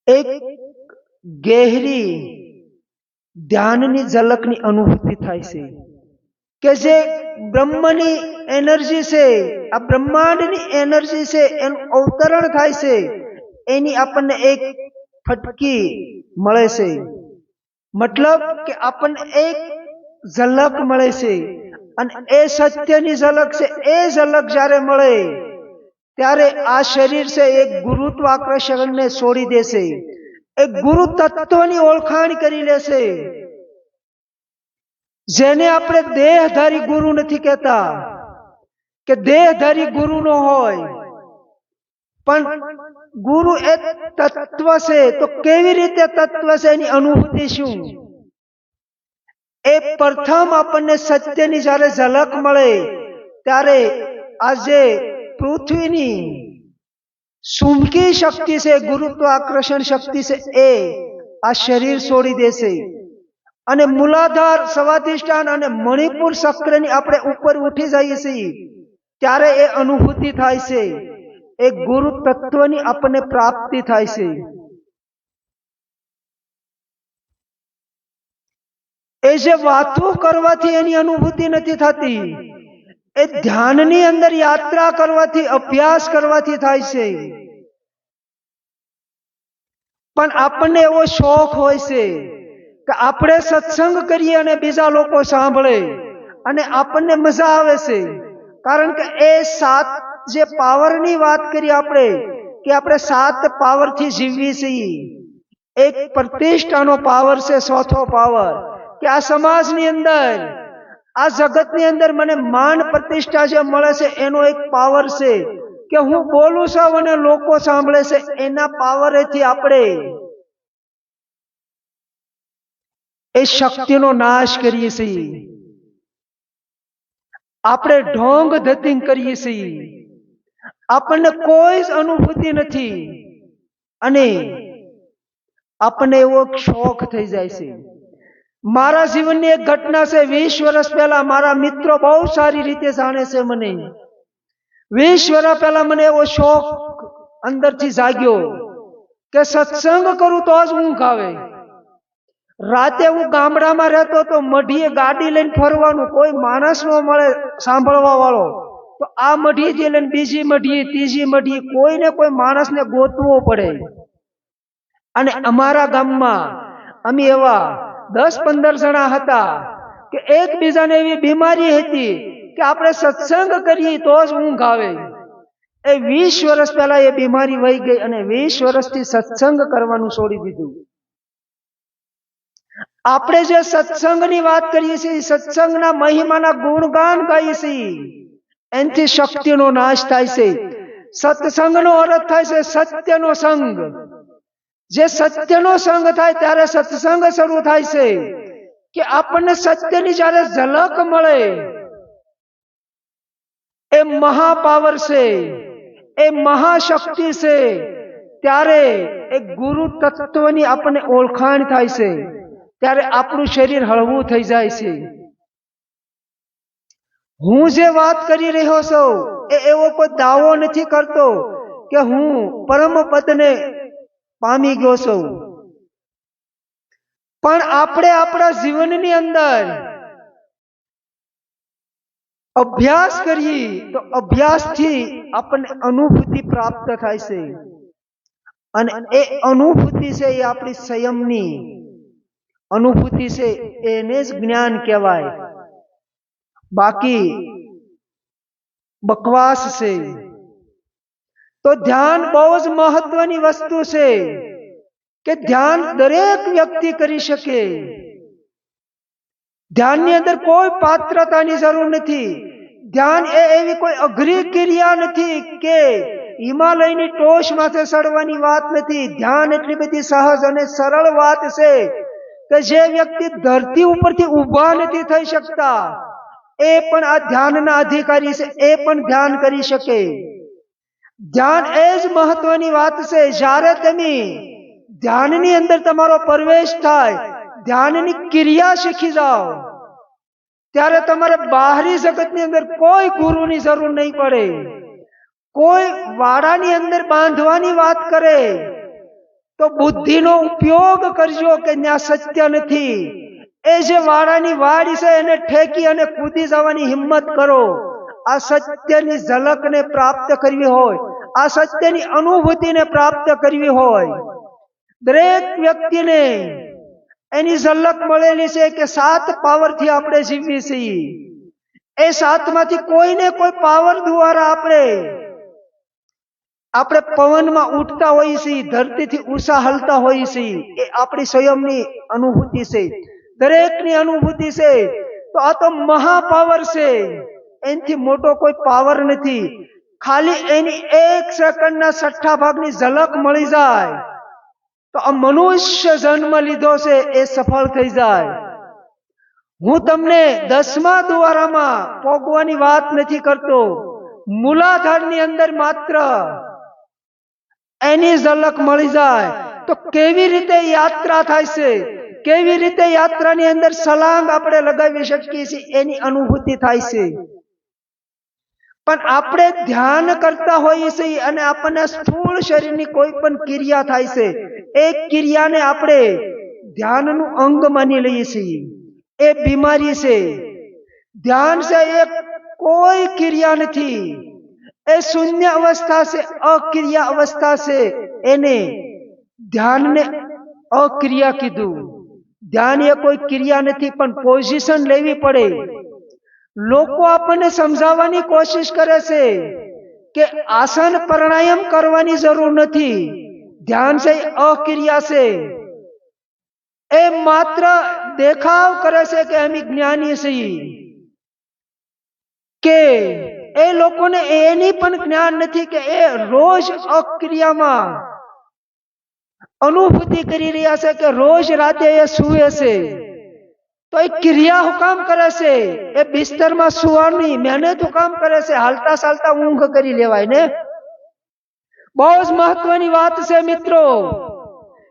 એક ગહેરી ધ્યાનની ઝલકની અનુભૂતિ થાય છે કે જે બ્રહ્મની એનર્જી છે, આ બ્રહ્માંડની એનર્જી છે, એનું અવતરણ થાય છે, એની આપણને એક ફટકી મળે છે. મતલબ કે આપણને એક ઝલક મળે છે, અને એ સત્યની ઝલક છે. એ ઝલક જ્યારે મળે ત્યારે આ શરીર છે એક ગુરુત્વાકર્ષણને છોડી દેશે, એક ગુરુ તત્વની ઓળખાણ કરી લેશે, જેને આપણે દેહધારી ગુરુ નથી કહેતા કે દેહધારી ગુરુ નો હોય, પણ ગુરુ એક તત્વ છે. તો કેવી રીતે તત્વ છે, એની અનુભૂતિ શું? એ પ્રથમ આપણને સત્યની જ્યારે ઝલક મળે ત્યારે આજે પૃથ્વીની સુમકી શક્તિ છે, ગુરુત્વાકર્ષણ શક્તિ છે, એ આ શરીર છોડી દેશે, અને મૂલાધાર, સ્વાધિષ્ઠાન અને મણિપુર ચક્રની આપણે ઉપર ઉઠી જઈએ છીએ, ત્યારે એ અનુભૂતિ થાય છે, એ ગુરુ તત્વની આપણને પ્રાપ્તિ થાય છે. એ જે વાતો કરવાથી એની અનુભૂતિ નથી થતી, એ ધ્યાનની અંદર યાત્રા કરવાથી, અભ્યાસ કરવાથી થાય છે. પણ આપણને એવો શોખ હોય છે કે આપણે સત્સંગ કરીએ અને બીજા લોકો સાંભળે અને આપણને મજા આવે છે, કારણ કે એ 7 જે પાવરની વાત કરી આપણે, કે આપણે 7 પાવરથી જીવીએ છીએ. એક પ્રતિષ્ઠાનો પાવર છે, ચોથો પાવર, કે આ સમાજની અંદર, આ જગતની અંદર મને માન પ્રતિષ્ઠા જે મળે છે, એનો એક પાવર છે કે હું બોલું છું અને લોકો સાંભળે છે. એના પાવરેથી આપણે એ શક્તિનો નાશ કરીએ છીએ, આપણે ઢોંગ ધતિંગ કરીએ છીએ, આપણને કોઈ જ અનુભૂતિ નથી, અને આપણને એવો શોખ થઈ જાય છે. મારા જીવનની એક ઘટના છે. 20 વર્ષ પહેલા મારા મિત્રો બહુ સારી રીતે જાણે છે મને. 20 વર્ષ પહેલા મને એવો શોખ અંદરથી જાગ્યો કે સત્સંગ કરું તો જ ઊંઘ આવે. રાતે હું ગામડામાં રહેતો તો મઢીએ ગાડી લઈને ફરવાનું, કોઈ માણસ ન મળે સાંભળવા વાળો, તો આ મઢીએથી લઈને બીજી મઢીએ, ત્રીજી મઢીએ, કોઈને કોઈ માણસને ગોતવો પડે. અને અમારા ગામમાં અમે એવા 10-15 જણા હતા કે એકબીજાને એવી બીમારી હતી કે આપણે સત્સંગ કરીએ તો જ ઊંઘ આવે. એ 20 વર્ષ પહેલા એ બીમારી વહી ગઈ, અને 20 વર્ષથી સત્સંગ કરવાનું છોડી દીધું. આપણે જે સત્સંગની વાત કરીએ છીએ, સત્સંગના મહિમાના ગુણગાન ગાઈએ છીએ, એનાથી શક્તિનો નાશ થાય છે. સત્સંગનો અર્થ થાય છે સત્યનો સંગ. જે સત્યનો સંગ થાય ત્યારે સત્સંગ શરૂ થાય છે, કે આપણને સત્યની જ્યારે ઝલક મળે, એ મહાપાવર છે, એ મહાશક્તિ છે, ત્યારે એ ગુરુ તત્વની આપણને ઓળખાણ થાય છે, ત્યારે આપણું શરીર હળવું થઈ જાય છે. હું જે વાત કરી રહ્યો છું એ એવો કોઈ દાવો નથી કરતો કે હું પરમ પદને પામી ગયો છું, પણ આપણે આપણા જીવનની અંદર અભ્યાસ કરીએ તો અભ્યાસથી આપણને અનુભૂતિ પ્રાપ્ત થાય છે, અને એ અનુભૂતિ છે એ આપણી સંયમની અનુભૂતિ છે, એને જ જ્ઞાન કહેવાય. બાકી બકવાસ છે. તો ધ્યાન બહુ જ મહત્વની વસ્તુ છે કે ધ્યાન દરેક વ્યક્તિ કરી શકે. ધ્યાનની અંદર કોઈ પાત્રતાની જરૂર નથી. ધ્યાન એ એવી કોઈ અઘરી ક્રિયા નથી કે હિમાલયની ટોચ માથે ચડવાની વાત નથી. ધ્યાન એટલી બધી સહજ અને સરળ વાત છે કે જે વ્યક્તિ ધરતી ઉપરથી ઊભા નથી થઈ શકતા એ પણ આ ધ્યાનના અધિકારી છે, એ પણ ધ્યાન કરી શકે. ધ્યાન એ જ મહત્વની વાત છે. જ્યારે તમે ધ્યાનની અંદર તમારો પ્રવેશ થાય, ધ્યાનની ક્રિયા શીખી જાઓ, ત્યારે તમારે બાહરી જગતની અંદર કોઈ ગુરુની જરૂર નહીં પડે. કોઈ વાડાની અંદર બાંધવાની વાત કરે તો બુદ્ધિનો ઉપયોગ કરજો કે ત્યાં સત્ય નથી. એ જે વાડાની વાડી છે એને ઠેકી અને કૂદી જવાની હિંમત કરો. આ સત્યની ઝલકને પ્રાપ્ત કરવી હોય, આ સત્યની અનુભૂતિને પ્રાપ્ત કરવી હોય, દરેક વ્યક્તિને એની ઝલક મળેલી છે કે 7 પાવરથી આપણે જીવીએ છીએ. એ 7માંથી કોઈને કોઈ પાવર દ્વારા આપણે પવનમાં ઉઠતા હોઈએ છીએ, ધરતીથી ઊંચા હલતા હોઈએ છીએ. એ આપણી સ્વયંની અનુભૂતિ છે, દરેકની અનુભૂતિ છે. તો આ તો મહાપાવર છે, એનાથી મોટો કોઈ પાવર નથી. ખાલી એની 1 સેકન્ડના 6 ભાગની ઝલક મળી જાય તો આ મનુષ્ય જન્મ લીધો છે એ સફળ થઈ જાય. હું તમને 10મા દ્વારામાં પોગવાની વાત નથી કરતો. મૂલાધારની અંદર માત્ર એની ઝલક મળી જાય તો કેવી રીતે યાત્રા થાય છે, કેવી રીતે યાત્રાની અંદર છલાંગ આપણે લગાવી શકીએ છીએ એની અનુભૂતિ થાય છે. પણ આપણે ધ્યાન કરતા હોઈએ છીએ અને આપણને સ્થૂળ શરીરની કોઈ પણ ક્રિયા થાય છે, એ ક્રિયાને આપણે ધ્યાનનું અંગ માની લઈએ છીએ. એ બીમારી છે. ધ્યાન છે એ કોઈ ક્રિયા નથી, એ શૂન્ય અવસ્થા છે, અક્રિયા અવસ્થા છે. એને ધ્યાનને અક્રિયા કીધું. ધ્યાન એ કોઈ ક્રિયા નથી, પણ પોઝિશન લેવી પડે. લોકો આપણને સમજાવવાની કોશિશ કરે છે કે આસન પ્રાણાયામ કરવાની જરૂર નથી, ધ્યાન છે અક્રિયા છે. એ માત્ર દેખાવ કરે છે કે અમે જ્ઞાની છીએ, કે એ લોકોને એની પણ જ્ઞાન નથી કે એ રોજ અક્રિયામાં અનુભૂતિ કરી રહ્યા છે, કે રોજ રાતે એ સૂવે છે. તો એ ક્રિયા હું કામ કરે છે? એ બિસ્તરમાં સુવાની મહેનત હું કામ કરે છે? હાલતા ચાલતા ઊંઘ કરી લેવાય ને. બહુ જ મહત્વની વાત છે મિત્રો,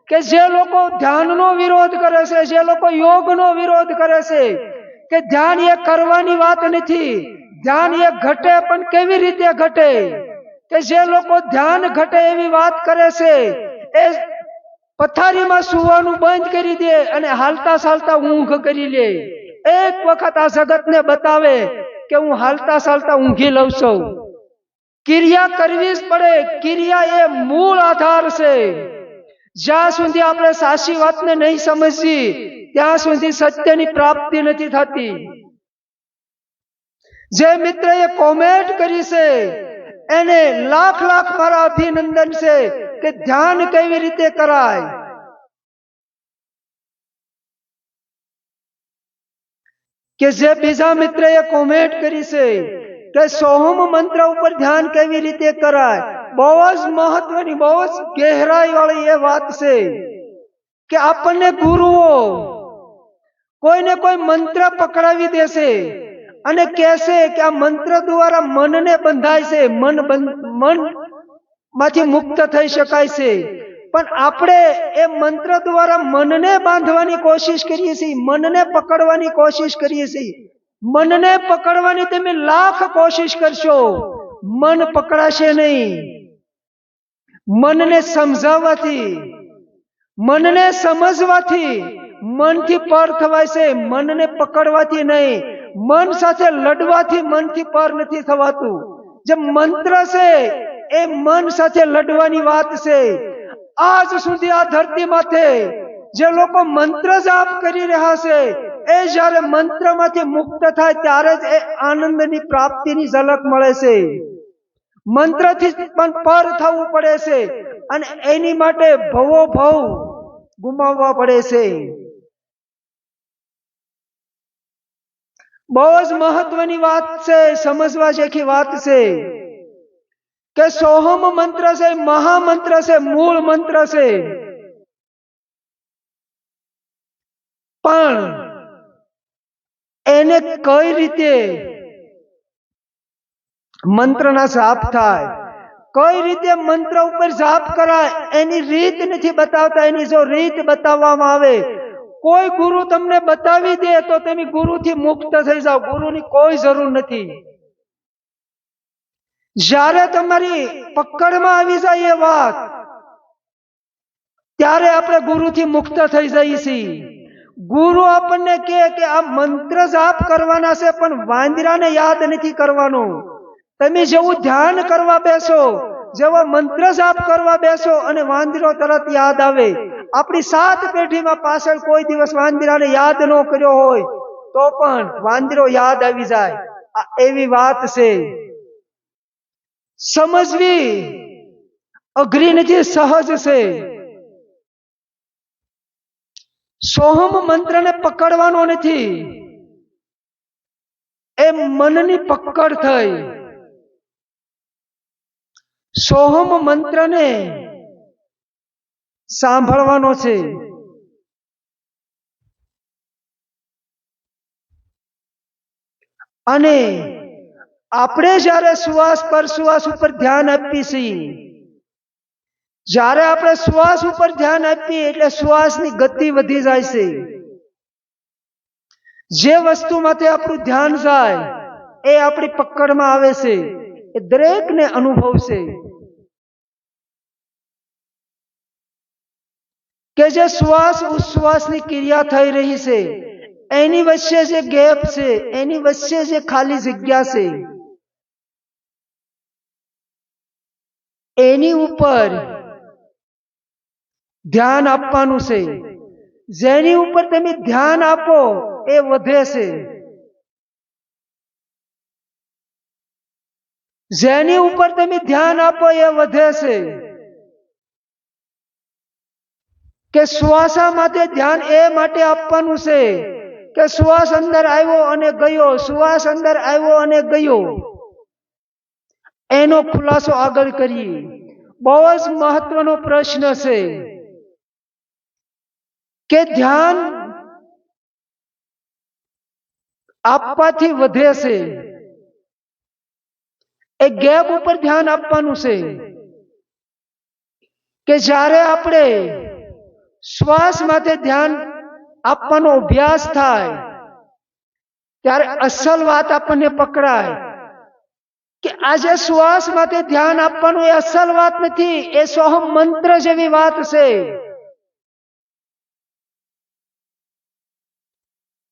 કે જે લોકો ધ્યાનનો વિરોધ કરે છે, જે લોકો યોગનો વિરોધ કરે છે, કે ધ્યાન એ કરવાની વાત નથી, ધ્યાન એ ઘટે પણ કેવી રીતે ઘટે, કે જે લોકો ધ્યાન ઘટે એવી વાત કરે છે એ પથારીમાં સુવાનું બંધ કરી દે અને હાલતા ચાલતા ઊંઘ કરી લે. એક વખત આ જગતને બતાવે કે હું હાલતા ચાલતા ઊંઘી લઉં છું. ક્રિયા કરવી જ પડે. ક્રિયા એ મૂળ આધાર છે. જ્યાં સુધી આપણે સાચી વાતને નહીં સમજીએ ત્યાં સુધી સત્યની પ્રાપ્તિ નથી થતી. જે મિત્રએ કોમેન્ટ કરી છે એને લાખ લાખ મારા અભિનંદન છે કે ધ્યાન કેવી રીતે કરાય. કે જે બીજા મિત્રએ કોમેન્ટ કરી છે કે સોહમ મંત્ર ઉપર ધ્યાન કેવી રીતે કરાય, બહુ જ મહત્વની, બહુ જ ગહેરાઈ વાળી એ વાત છે કે આપણને ગુરુઓ કોઈને કોઈ મંત્ર પકડાવી દેશે અને કહેશે કે આ મંત્ર દ્વારા મનને બંધાય છે, મન માંથી મુક્ત થઈ શકાય છે. પણ આપણે એ મંત્ર દ્વારા મનને બાંધવાની કોશિશ કરીએ છીએ, મનને પકડવાની કોશિશ કરીએ છીએ. મનને પકડવાની તમે લાખ કોશિશ કરશો, મન પકડાશે નહીં. મનને સમજાવવાથી, મનને સમજવાથી મનથી પર થવાય છે, મનને પકડવાથી નહીં. મન સાથે લડવાથી મનથી પર નથી થવાતું. જે મંત્ર છે એ મન સાથે લડવાની વાત છે. આજ સુધી આ ધરતી માથે જે લોકો મંત્ર જાપ કરી રહ્યા છે એ જ્યારે મંત્રમાંથી મુક્ત થાય ત્યારે જ એ આનંદની પ્રાપ્તિની ઝલક મળે છે. મંત્રથી પણ પર થવું પડે છે અને એની માટે ભવો ભવ ગુમાવવા પડે છે. બહુ જ મહત્વની વાત છે, સમજવા જેવી વાત છે કે સોહમ મંત્ર છે, મહામંત્ર છે, મૂળ મંત્ર છે, પણ એને કઈ રીતે મંત્રના જાપ થાય, કઈ રીતે મંત્ર ઉપર જાપ કરાય, એની રીત નથી બતાવતા. એની જો રીત બતાવવામાં આવે, કોઈ ગુરુ તમને બતાવી દે તો તમે ગુરુથી મુક્ત થઈ જાઓ. ગુરુની કોઈ જરૂર નથી. જ્યારે તમારી પકડમાં આવી જાય એ વાત, ત્યારે આપણે ગુરુથી મુક્ત થઈ જઈએ છીએ. ગુરુ આપણને કહે કે આ મંત્ર જાપ કરવાના છે, પણ વાંદરાને યાદ નથી કરવાનું. તમે જેવું ધ્યાન કરવા બેસો, જેવો મંત્ર જાપ કરવા બેસો અને વાંદરો તરત યાદ આવે. આપણી 7 પેઢીમાં પાછળ કોઈ દિવસ વાંદરાને યાદ ન કર્યો હોય તો પણ વાંદરો યાદ આવી જાય. આ એવી વાત છે. સમજવી અઘરી નથી, સહજ છે. સોહમ મંત્રને પકડવાનો નથી, એ મનની પકડ થઈ. સોહમ મંત્રને સાંભળવાનો છે. અને આપણે જ્યારે શ્વાસ પર શ્વાસ ઉપર ધ્યાન આપીએ છીએ, જ્યારે આપણે શ્વાસ ઉપર ધ્યાન આપીએ એટલે શ્વાસની ગતિ વધી જાય છે. જે વસ્તુમાંથી આપણું ધ્યાન જાય એ આપણી પકડમાં આવે છે. એ દરેકને અનુભવશે કે જે શ્વાસ ઉશ્વાસની ક્રિયા થઈ રહી છે, એની વચ્ચે જે ગેપ છે, એની વચ્ચે જે ખાલી જગ્યા છે, એની ઉપર ધ્યાન આપવાનું છે. જેની ઉપર તમે ધ્યાન આપો એ વધે છે. જેની ઉપર તમે ધ્યાન આપો એ વધે છે. કે શ્વાસા માટે ધ્યાન એ માટે આપવાનું છે કે શ્વાસ અંદર આવ્યો અને ગયો, શ્વાસ અંદર આવ્યો અને ગયો, એનો ખુલાસો આગળ કરીએ. બહુ જ મહત્વનો પ્રશ્ન છે કે ધ્યાન આપવાથી વધે છે. એ ગેપ ઉપર ધ્યાન આપવાનું છે કે જ્યારે આપણે શ્વાસ માટે ધ્યાન આપવાનો અભ્યાસ થાય ત્યારે અસલ વાત આપણને પકડાય કે આજે શ્વાસ માટે ધ્યાન આપવાનું એ અસલ વાત નથી, એ સોહમ મંત્ર જેવી વાત છે.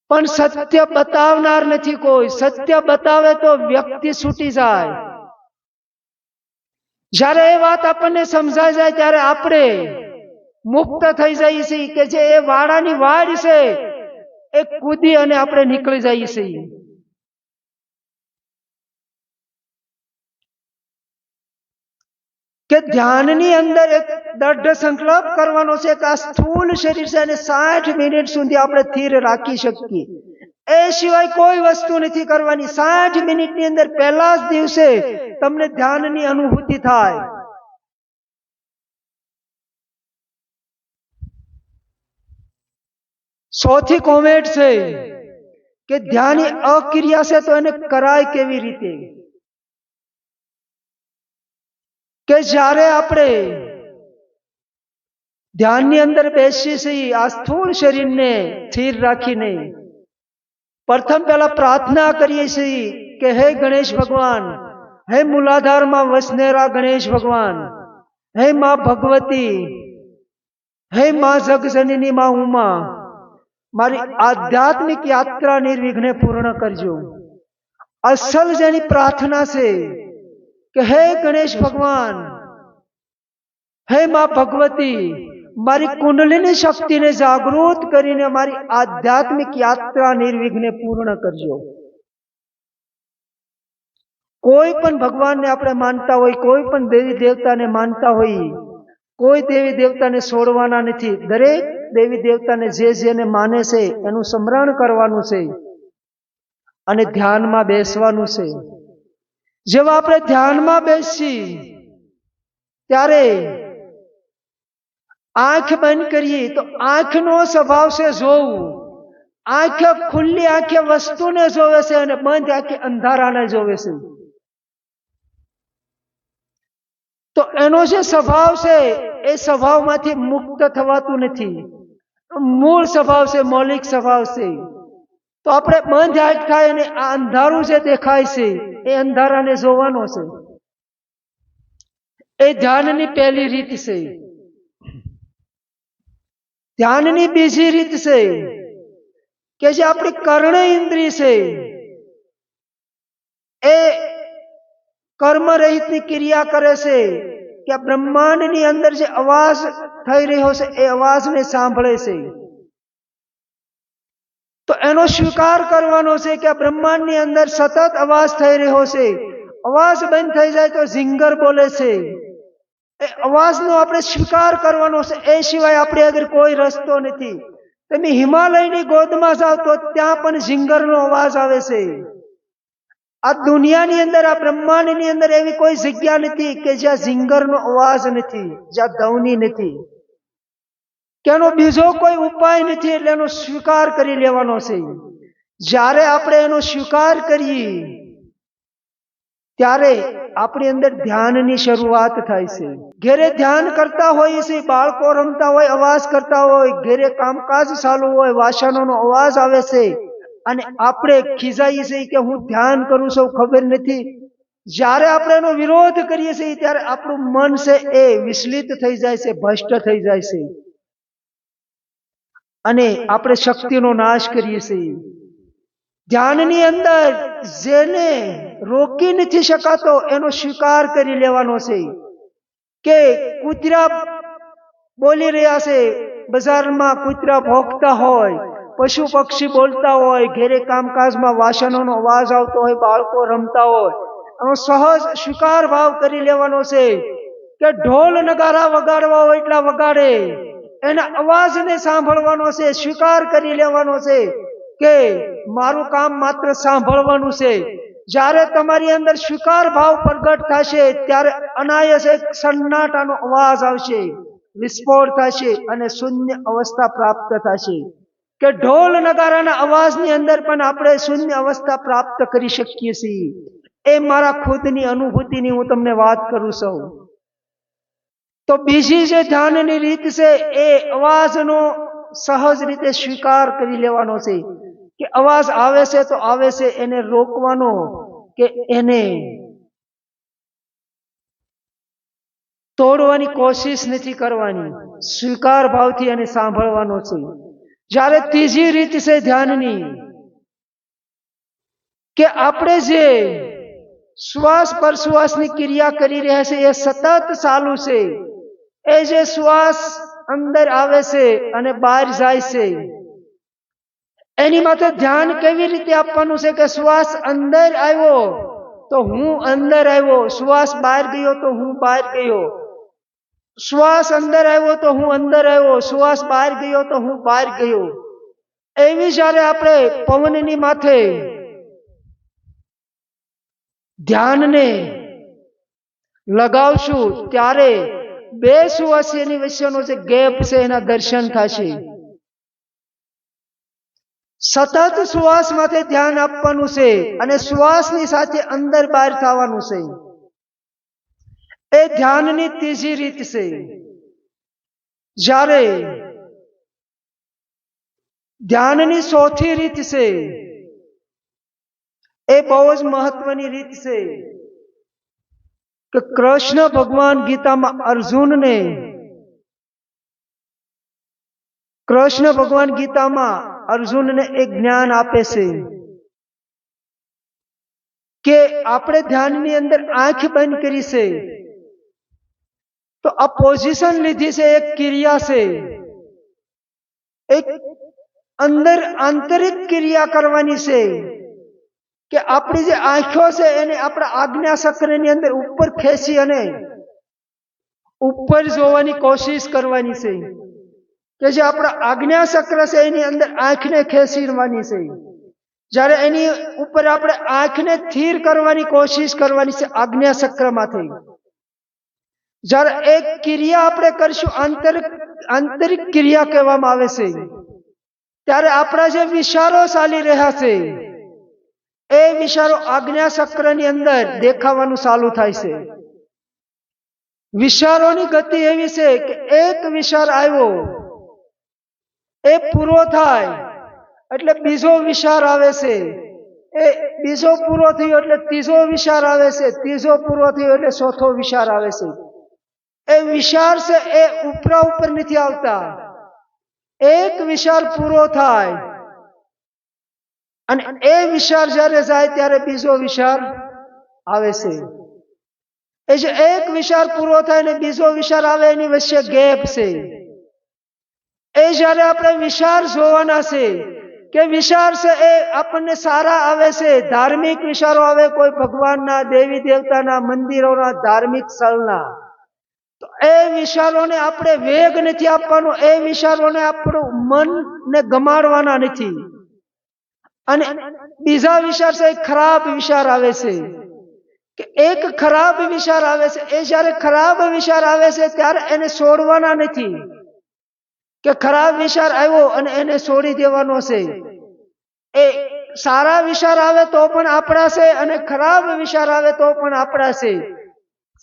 પણ સત્ય બતાવનાર નથી કોઈ. સત્ય બતાવે તો વ્યક્તિ છૂટી જાય. જ્યારે એ વાત આપણને સમજાય જાય ત્યારે આપણે મુક્ત થઈ જઈએ છીએ કે જે એ વાડાની વાડ છે એ કૂદી અને આપણે નીકળી જઈએ છીએ. કે ધ્યાનની અંદર એક દૃઢ સંકલ્પ કરવાનો છે કે આ સ્થૂલ શરીર છે અને 60 મિનિટ સુધી આપણે સ્થિર રાખી શકીએ. એ સિવાય કોઈ વસ્તુ નથી કરવાની. 60 મિનિટની અંદર પહેલા જ દિવસે તમને ધ્યાનની અનુભૂતિ થાય. સૌથી કોમેન્ટ છે કે ધ્યાનની અક્રિયા છે તો એને કરાય કેવી રીતે? કે જ્યારે આપણે ધ્યાનની અંદર બેસીએ છીએ આ સ્થૂળ શરીરને સ્થિર રાખીને, પ્રથમ પહેલા પ્રાર્થના કરીએ છીએ કે હે ગણેશ ભગવાન, હે મૂલાધારમાં વસનેરા ગણેશ ભગવાન, હે માં ભગવતી, હે માં જગજનની માં ઉમા, મારી આધ્યાત્મિક યાત્રા નિર્વિઘ્ને પૂર્ણ કરજો. અસલ જેની પ્રાર્થના છે કે હે ગણેશ ભગવાન, હે માં ભગવતી, મારી કુંડલીની શક્તિને જાગૃત કરીને મારી આધ્યાત્મિક યાત્રા નિર્વિઘ્ને પૂર્ણ કરજો. કોઈ પણ ભગવાનને આપણે માનતા હોય, કોઈ પણ દેવી દેવતાને માનતા હોય, કોઈ દેવી દેવતાને છોડવાના નથી. દરેક દેવી દેવતાને જે જેને માને છે એનું સ્મરણ કરવાનું છે. અને ધ્યાનમાં બેસવાનું છે. જેવા આપણે ધ્યાનમાં બેસી ત્યારે આંખ બંધ કરીએ તો આંખનો સ્વભાવ છે જોવું. આંખ ખુલ્લી આંખે વસ્તુને જોવે છે અને બંધ આંખે અંધારાને જોવે છે. તો એનો જે સ્વભાવ છે એ સ્વભાવમાંથી મુક્ત થવાતું નથી. મૂળ સ્વભાવ છે, મૌલિક સ્વભાવ છે. તો આપણે બંધ આંખ થાય અને આ અંધારું જે દેખાય છે એ અંધારાને જોવાનો છે. એ ધ્યાનની પહેલી રીત છે. ધ્યાનની બીજી રીત છે કે જે આપણી કર્ણ ઇન્દ્રિય છે એ કર્મ રહિતની ક્રિયા કરે છે કે બ્રહ્માંડની અંદર જે અવાજ થઈ રહ્યો છે એ અવાજને સાંભળે છે. તો એનો સ્વીકાર કરવાનો છે કે બ્રહ્માંડની અંદર સતત અવાજ થઈ રહ્યો છે. અવાજ બંધ થઈ જાય તો ઝીંગર બોલે છે. એ અવાજનો આપણે સ્વીકાર કરવાનો છે. એ સિવાય આપણે આગળ કોઈ રસ્તો નથી. તમે હિમાલયની ગોદમાં જાઓ તો ત્યાં પણ ઝીંગરનો અવાજ આવે છે. આ દુનિયાની અંદર, આ બ્રહ્માંડની અંદર એવી કોઈ જગ્યા નથી કે જ્યાં ઝીંગરનો અવાજ નથી, જ્યાં ધ્વનિ નથી, કે એનો બીજો કોઈ ઉપાય નથી. એટલે એનો સ્વીકાર કરી લેવાનો છે. જ્યારે આપણે એનો સ્વીકાર કરીએ ત્યારે આપણી અંદર ધ્યાનની શરૂઆત થાય છે. ઘેરે ધ્યાન કરતા હોય છે, બાળકો રમતા હોય, અવાજ કરતા હોય, ઘેરે કામકાજ ચાલુ હોય, વાસણોનો અવાજ આવે છે અને આપણે ખીજાઈએ છીએ કે હું ધ્યાન કરું છું, ખબર નથી. જ્યારે આપણે એનો વિરોધ કરીએ છીએ ત્યારે આપણું મન છે એ વિચલિત થઈ જાય છે, ભ્રષ્ટ થઈ જાય છે અને આપણે શક્તિનો નાશ કરીએ છીએ. ધ્યાનની અંદર જેને રોકી નથી શકાતો એનો સ્વીકાર કરી લેવાનો છે. કે કૂતરા બોલી રહ્યા છે, બજારમાં કૂતરા ભોંકતા હોય, પશુ પક્ષી બોલતા હોય, ઘેરે કામકાજમાં વાસણોનો અવાજ આવતો હોય, બાળકો રમતા હોય, એનો સહજ સ્વીકાર ભાવ કરી લેવાનો છે. કે ઢોલ નગારા વગાડવા હોય એટલા વગાડે, એના અવાજને સાંભળવાનો છે. સ્વીકાર કરી લેવાનો છે કે મારું કામ માત્ર સાંભળવાનું છે. જ્યારે તમારી અંદર સ્વીકાર ભાવ પ્રગટ થશે ત્યારે અનાયાસ એક સન્નાટાનો અવાજ આવશે, વિસ્ફોટ થશે અને શૂન્ય અવસ્થા પ્રાપ્ત થશે. કે ઢોલ નગારાના અવાજની અંદર પણ આપણે શૂન્ય અવસ્થા પ્રાપ્ત કરી શકીએ છીએ. એ મારા ખુદની અનુભૂતિની હું તમને વાત કરું છું. તો બીજી જે ધ્યાનની રીત છે એ અવાજનો સહજ રીતે સ્વીકાર કરી લેવાનો છે. કે અવાજ આવે છે તો આવે છે, એને રોકવાનો કે એને તોડવાની કોશિશ નથી કરવાની. સ્વીકાર ભાવથી એને સાંભળવાનો છે. જ્યારે ત્રીજી રીત છે ધ્યાનની કે આપણે જે શ્વાસ પ્રશ્વાસની ક્રિયા કરી રહ્યા છે એ સતત ચાલુ છે. એ જે શ્વાસ અંદર આવે છે અને બહાર જાય છે એની માટે ધ્યાન કેવી રીતે આપવાનું છે કે શ્વાસ અંદર આવ્યો તો હું અંદર આવ્યો, શ્વાસ બહાર ગયો તો હું બહાર ગયો, શ્વાસ અંદર આવ્યો તો હું અંદર આવ્યો, શ્વાસ બહાર ગયો તો હું બહાર ગયો. એવી જ્યારે આપણે પવનની માથે ધ્યાનને લગાવશું ત્યારે બે શ્વાસની વચ્ચેનો જે ગેપ છે એના દર્શન થશે. સતત શ્વાસ માથે ધ્યાન આપવાનું છે અને શ્વાસની સાથે અંદર બહાર થવાનું છે. એ ધ્યાનની ત્રીજી રીત છે. જ્યારે ધ્યાનની ચોથી રીત છે એ બહુ જ મહત્વની રીત છે કે કૃષ્ણ ભગવાન ગીતામાં અર્જુનને એક જ્ઞાન આપે છે કે આપણે ધ્યાનની અંદર આંખ બંધ કરી છે તો આ પોઝિશન લીધી છે, એક ક્રિયા છે, એક અંદર આંતરિક ક્રિયા કરવાની છે કે આપણી જે આંખો છે એને આપણા આજ્ઞા ચક્રની અંદર ઉપર ખેંચી અને ઉપર જોવાની કોશિશ કરવાની છે. કે જે આપણા આજ્ઞા ચક્ર છે એની અંદર આંખને ખેંચવાની છે. જ્યારે એની ઉપર આપણે આંખને સ્થિર કરવાની કોશિશ કરવાની છે આજ્ઞા ચક્રમાંથી. જ્યારે એક ક્રિયા આપણે કરશું આંતરિક ક્રિયા કહેવામાં આવે છે, ત્યારે આપણા જે વિચારો ચાલી રહ્યા છે એ વિચારો આજ્ઞા ચક્રની અંદર દેખાવાનું ચાલુ થાય છે. વિચારોની ગતિ એવી છે કે એક વિચાર આવ્યો એ પૂરો થાય એટલે બીજો વિચાર આવે છે, એ બીજો પૂરો થયો એટલે ત્રીજો વિચાર આવે છે, ત્રીજો પૂરો થયો એટલે ચોથો વિચાર આવે છે. એ વિચાર છે એ ઉપરા ઉપર નથી આવતા. એક વિચાર પૂરો થાય અને એ વિચાર જ્યારે જાય ત્યારે બીજો વિચાર આવે છે. એ જે એક વિચાર પૂરો થાય ને બીજો વિચાર આવે એની વચ્ચે ગેપ છે. એ જ્યારે આપણે વિચાર જોવાના છે કે વિચાર છે એ આપણને સારા આવે છે, ધાર્મિક વિચારો આવે, કોઈ ભગવાનના, દેવી દેવતાના, મંદિરોના, ધાર્મિક સ્થળના, તો એ વિચારોને આપણે વેગ નથી આપવાનો, એ વિચારોને આપણું મનને ગમાડવાના નથી. અને બીજા વિચાર છે ખરાબ વિચાર આવે છે કે એક ખરાબ વિચાર આવે છે. એ જ્યારે ખરાબ વિચાર આવે છે ત્યારે એને છોડવાના નથી કે ખરાબ વિચાર આવ્યો અને એને છોડી દેવાનો છે. એ સારા વિચાર આવે તો પણ આપણા છે અને ખરાબ વિચાર આવે તો પણ આપણા છે.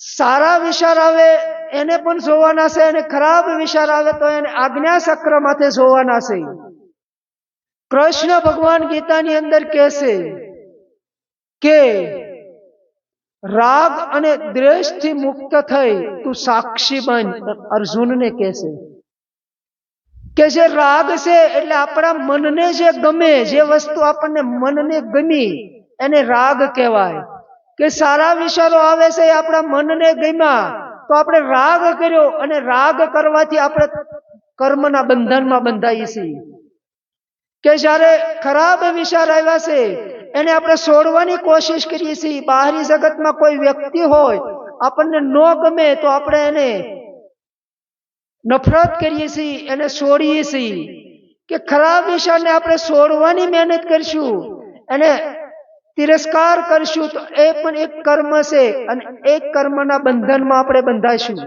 સારા વિચાર આવે એને પણ જોવાના છે અને ખરાબ વિચાર આવે તો એને આજ્ઞા ચક્રમાંથી જોવાના છે. કૃષ્ણ ભગવાન ગીતાની અંદર કહેશે કે રાગ અને દ્વેષથી મુક્ત થઈ તું સાક્ષી બન. અર્જુનને કહેશે કે જે રાગ છે એટલે આપણા મનને જે ગમે, જે વસ્તુ આપણને મનને ગમી એને રાગ કહેવાય. કે સારા વિચારો આવે છે એ આપણા મનને ગમ્યા તો આપણે રાગ કર્યો, અને રાગ કરવાથી આપણે કર્મના બંધનમાં બંધાઈએ છીએ. કે જ્યારે ખરાબ વિચાર આવ્યા છે એને આપણે છોડવાની કોશિશ કરીએ છીએ. બહારી જગતમાં કોઈ વ્યક્તિ હોય આપણને ન ગમે તો આપણે એને નફરત કરીએ છીએ, એને છોડીએ છીએ. કે ખરાબ વિચારને આપણે છોડવાની મહેનત કરશું, એને તિરસ્કાર કરશું તો એ પણ એક કર્મ છે અને એક કર્મના બંધનમાં આપણે બંધાઈશું.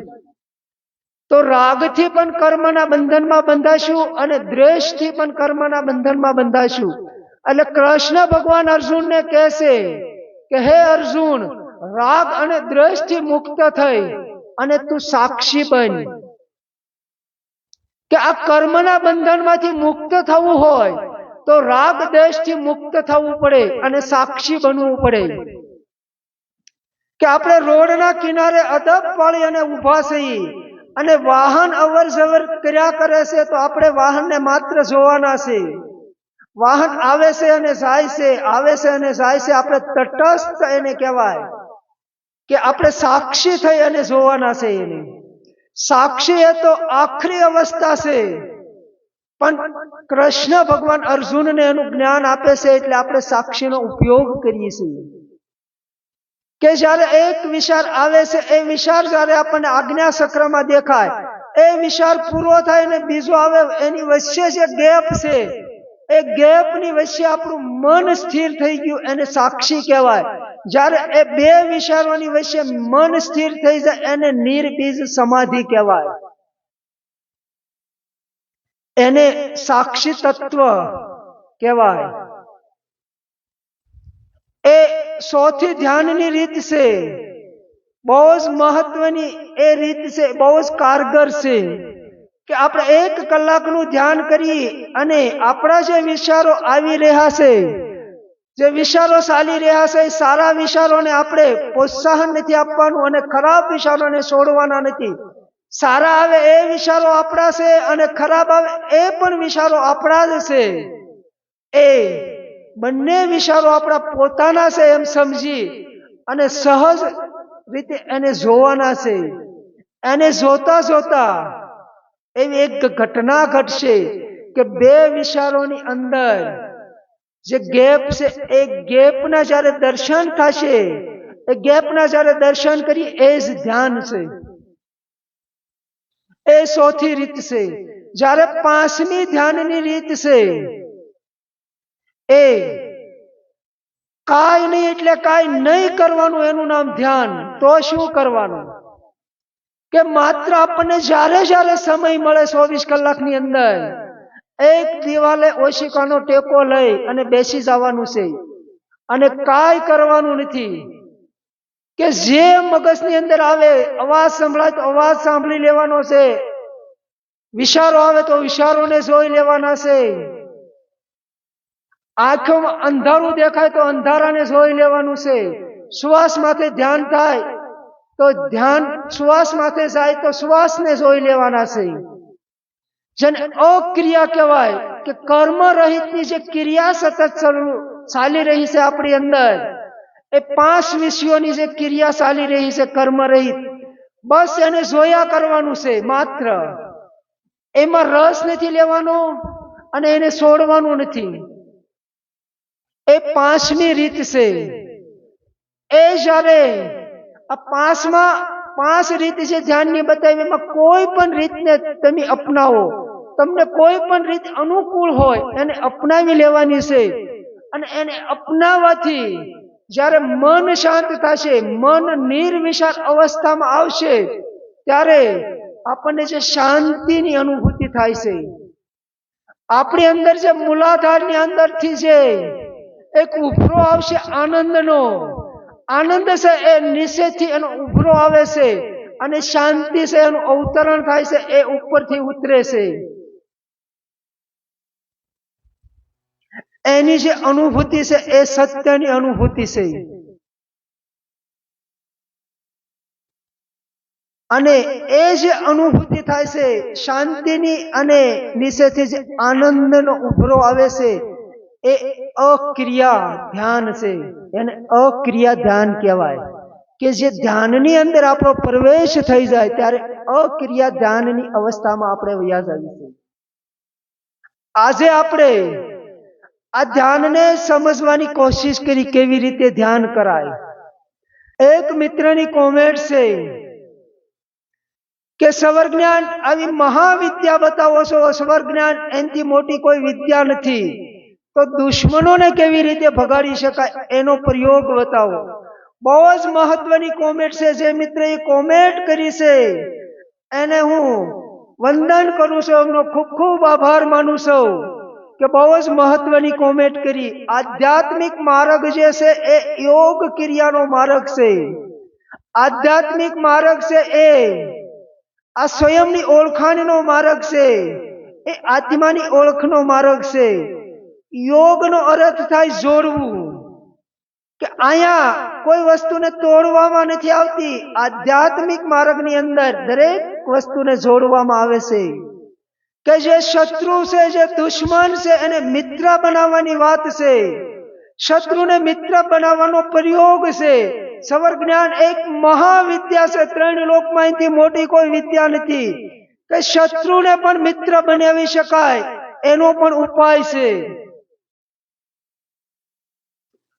તો રાગથી પણ કર્મના બંધનમાં બંધાશું અને દ્વેષથી પણ કર્મના બંધનમાં બંધાશું. એટલે કૃષ્ણ ભગવાન અર્જુનને કહેશે કે હે અર્જુન, રાગ અને દ્વેષથી મુક્ત થઈ અને તું સાક્ષી બન. કે આ કર્મના બંધનમાંથી મુક્ત થવું હોય તો રાગ દ્વેષથી મુક્ત થવું પડે અને સાક્ષી બનવું પડે. કે આપણે રોડના કિનારે અદબ પાળી અને ઊભા છીએ અને વાહન અવર જવર કર્યા કરે છે તો આપણે વાહનને માત્ર જોવાના છે. વાહન આવે છે અને જાય છે, આવે છે અને જાય છે, આપણે તટસ્થ એને કહેવાય. કે આપણે સાક્ષી થઈ અને જોવાના છે એને. સાક્ષી એ તો આખરી અવસ્થા છે, પણ કૃષ્ણ ભગવાન અર્જુનને એનું જ્ઞાન આપે છે એટલે આપણે સાક્ષીનો ઉપયોગ કરીએ છીએ. કે જ્યારે એક વિચાર આવે છે એ વિચાર જ્યારે આપણને આજ્ઞા ચક્રમાં દેખાય, એ વિચાર પૂરો થાય અને બીજો આવે, એની વચ્ચે જે ગેપ છે એ ગેપની વચ્ચે આપણું મન સ્થિર થઈ ગયું એને સાક્ષી કહેવાય. જ્યારે એ બે વિચારોની વચ્ચે મન સ્થિર થઈ જાય એને નિર્બીજ સમાધિ કહેવાય. એને સાક્ષી તત્વ કહેવાય. એ સૌથી ધ્યાનની રીત છે, બહુ જ મહત્વની એ રીત છે, બહુ જ કારગર છે. કે આપણે 1 કલાકનું ધ્યાન કરીએ અને આપણા જે વિચારો આવી રહ્યા છે, જે વિચારો ચાલી રહ્યા છે, સારા વિચારોને આપણે પ્રોત્સાહન નથી આપવાનું અને ખરાબ વિચારોને છોડવાના નથી. સારા આવે એ વિચારો આપણા છે અને ખરાબ આવે એ પણ વિચારો આપણા જ છે. એ બંને વિચારો આપણા પોતાના છે એમ સમજી અને સહજ રીતે એને જોવાના છે. એને જોતા જોતા એવી એક ઘટના ઘટશે કે બે વિચારોની અંદર જે ગેપ છે એ ગેપના જ્યારે દર્શન થશે, એ ગેપના જ્યારે દર્શન કરી એ જ ધ્યાન છે. એ ચોથી રીત છે. જ્યારે પાંચમી ધ્યાનની રીત છે એ કાંઈ નહીં એટલે કાંઈ નહીં કરવાનું, એનું નામ ધ્યાન. તો શું કરવાનું કે માત્ર આપણને જ્યારે જ્યારે સમય મળે 24 કલાકની અંદર એક દિવાલે ઓશિકાનો ટેકો લઈ અને બેસી જવાનું છે અને કાંઈ કરવાનું નથી. કે જે મગજની અંદર આવે, અવાજ સંભળાય તો અવાજ સાંભળી લેવાનો છે, વિચારો આવે તો વિચારોને જોઈ લેવાના છે, આંખોમાં અંધારું દેખાય તો અંધારાને જોઈ લેવાનું છે, શ્વાસ માથે ધ્યાન થાય તો ધ્યાન શ્વાસ માથે જાય તો શ્વાસને જોઈ લેવાના છે. જેને અક્રિયા કહેવાય કે કર્મ રહિતની જે ક્રિયા સતત ચાલી રહી છે આપણી અંદર, એ 5 વિષયોની જે ક્રિયા ચાલી રહી છે કર્મ રહિત, બસ એને જોયા કરવાનું છે માત્ર. એમાં રસ નથી લેવાનો અને એને છોડવાનું નથી. એ 5મી રીત છે. એ જ્યારે આ 5 રીત છે ધ્યાનની બતાવી, એમાં કોઈ પણ રીતને તમે અપનાવો, તમને કોઈ પણ રીત અનુકૂળ હોય એને અપનાવી લેવાની છે. અને એને અપનાવવાથી જ્યારે મન શાંત થશે, મન નિર્વિચાર અવસ્થામાં આવશે, ત્યારે આપણને જે શાંતિની અનુભૂતિ થાય છે. આપણી અંદર જે મૂલાધારની અંદરથી જે એક ઉભરો આવશે આનંદનો, આનંદ છે એ નીચેથી એનો ઉભરો આવે છે અને શાંતિ છે એનું અવતરણ થાય છે, એ ઉપરથી ઉતરે છે. એની જે અનુભૂતિ છે એ સત્યની અનુભૂતિ છે. અને એ જે અનુભૂતિ થાય છે શાંતિની અને નીચેથી જે આનંદનો ઉભરો આવે છે, એ અક્રિયા ધ્યાન છે. એને અક્રિયા ધ્યાન કહેવાય. કે જે ધ્યાનની અંદર આપણો પ્રવેશ થઈ જાય ત્યારે અક્રિયા ધ્યાનની અવસ્થામાં આપણે વયા જઈએ છીએ. આજે આપણે આ ધ્યાનને સમજવાની કોશિશ કરી, કેવી રીતે ધ્યાન કરાય. એક મિત્રની કોમેન્ટ છે કે સ્વર જ્ઞાન આવી મહાવિદ્યા બતાવો છો, સ્વર જ્ઞાન એનાથી મોટી કોઈ વિદ્યા નથી, તો દુશ્મનોને કેવી રીતે ભગાડી શકાય એનો પ્રયોગ બતાવો. બહુ જ મહત્વની કોમેન્ટ છે. જે મિત્રએ કોમેન્ટ કરી છે એને હું વંદન કરું છું, એમનો ખૂબ ખૂબ આભાર માનું છું કે બહુ જ મહત્વની કોમેન્ટ કરી. આધ્યાત્મિક માર્ગ જે છે એ યોગ ક્રિયાનો માર્ગ છે. આધ્યાત્મિક માર્ગ છે એ આ સ્વયંની ઓળખાણનો માર્ગ છે, એ આત્માની ઓળખનો માર્ગ છે. યોગનો અર્થ થાય જોડવું. કે અહીંયા કોઈ વસ્તુને તોડવામાં નથી આવતી. આધ્યાત્મિક માર્ગની અંદર દરેક વસ્તુને જોડવામાં આવે છે. કે જે શત્રુ છે, જે દુશ્મન છે, એને મિત્ર બનાવવાની વાત છે. શત્રુને મિત્ર બનાવવાનો પ્રયોગ છે. સ્વર જ્ઞાન એક મહાવિદ્યા છે. 3 લોકમાંથી મોટી કોઈ વિદ્યા નથી. કે શત્રુને પણ મિત્ર બનાવી શકાય એનો પણ ઉપાય છે.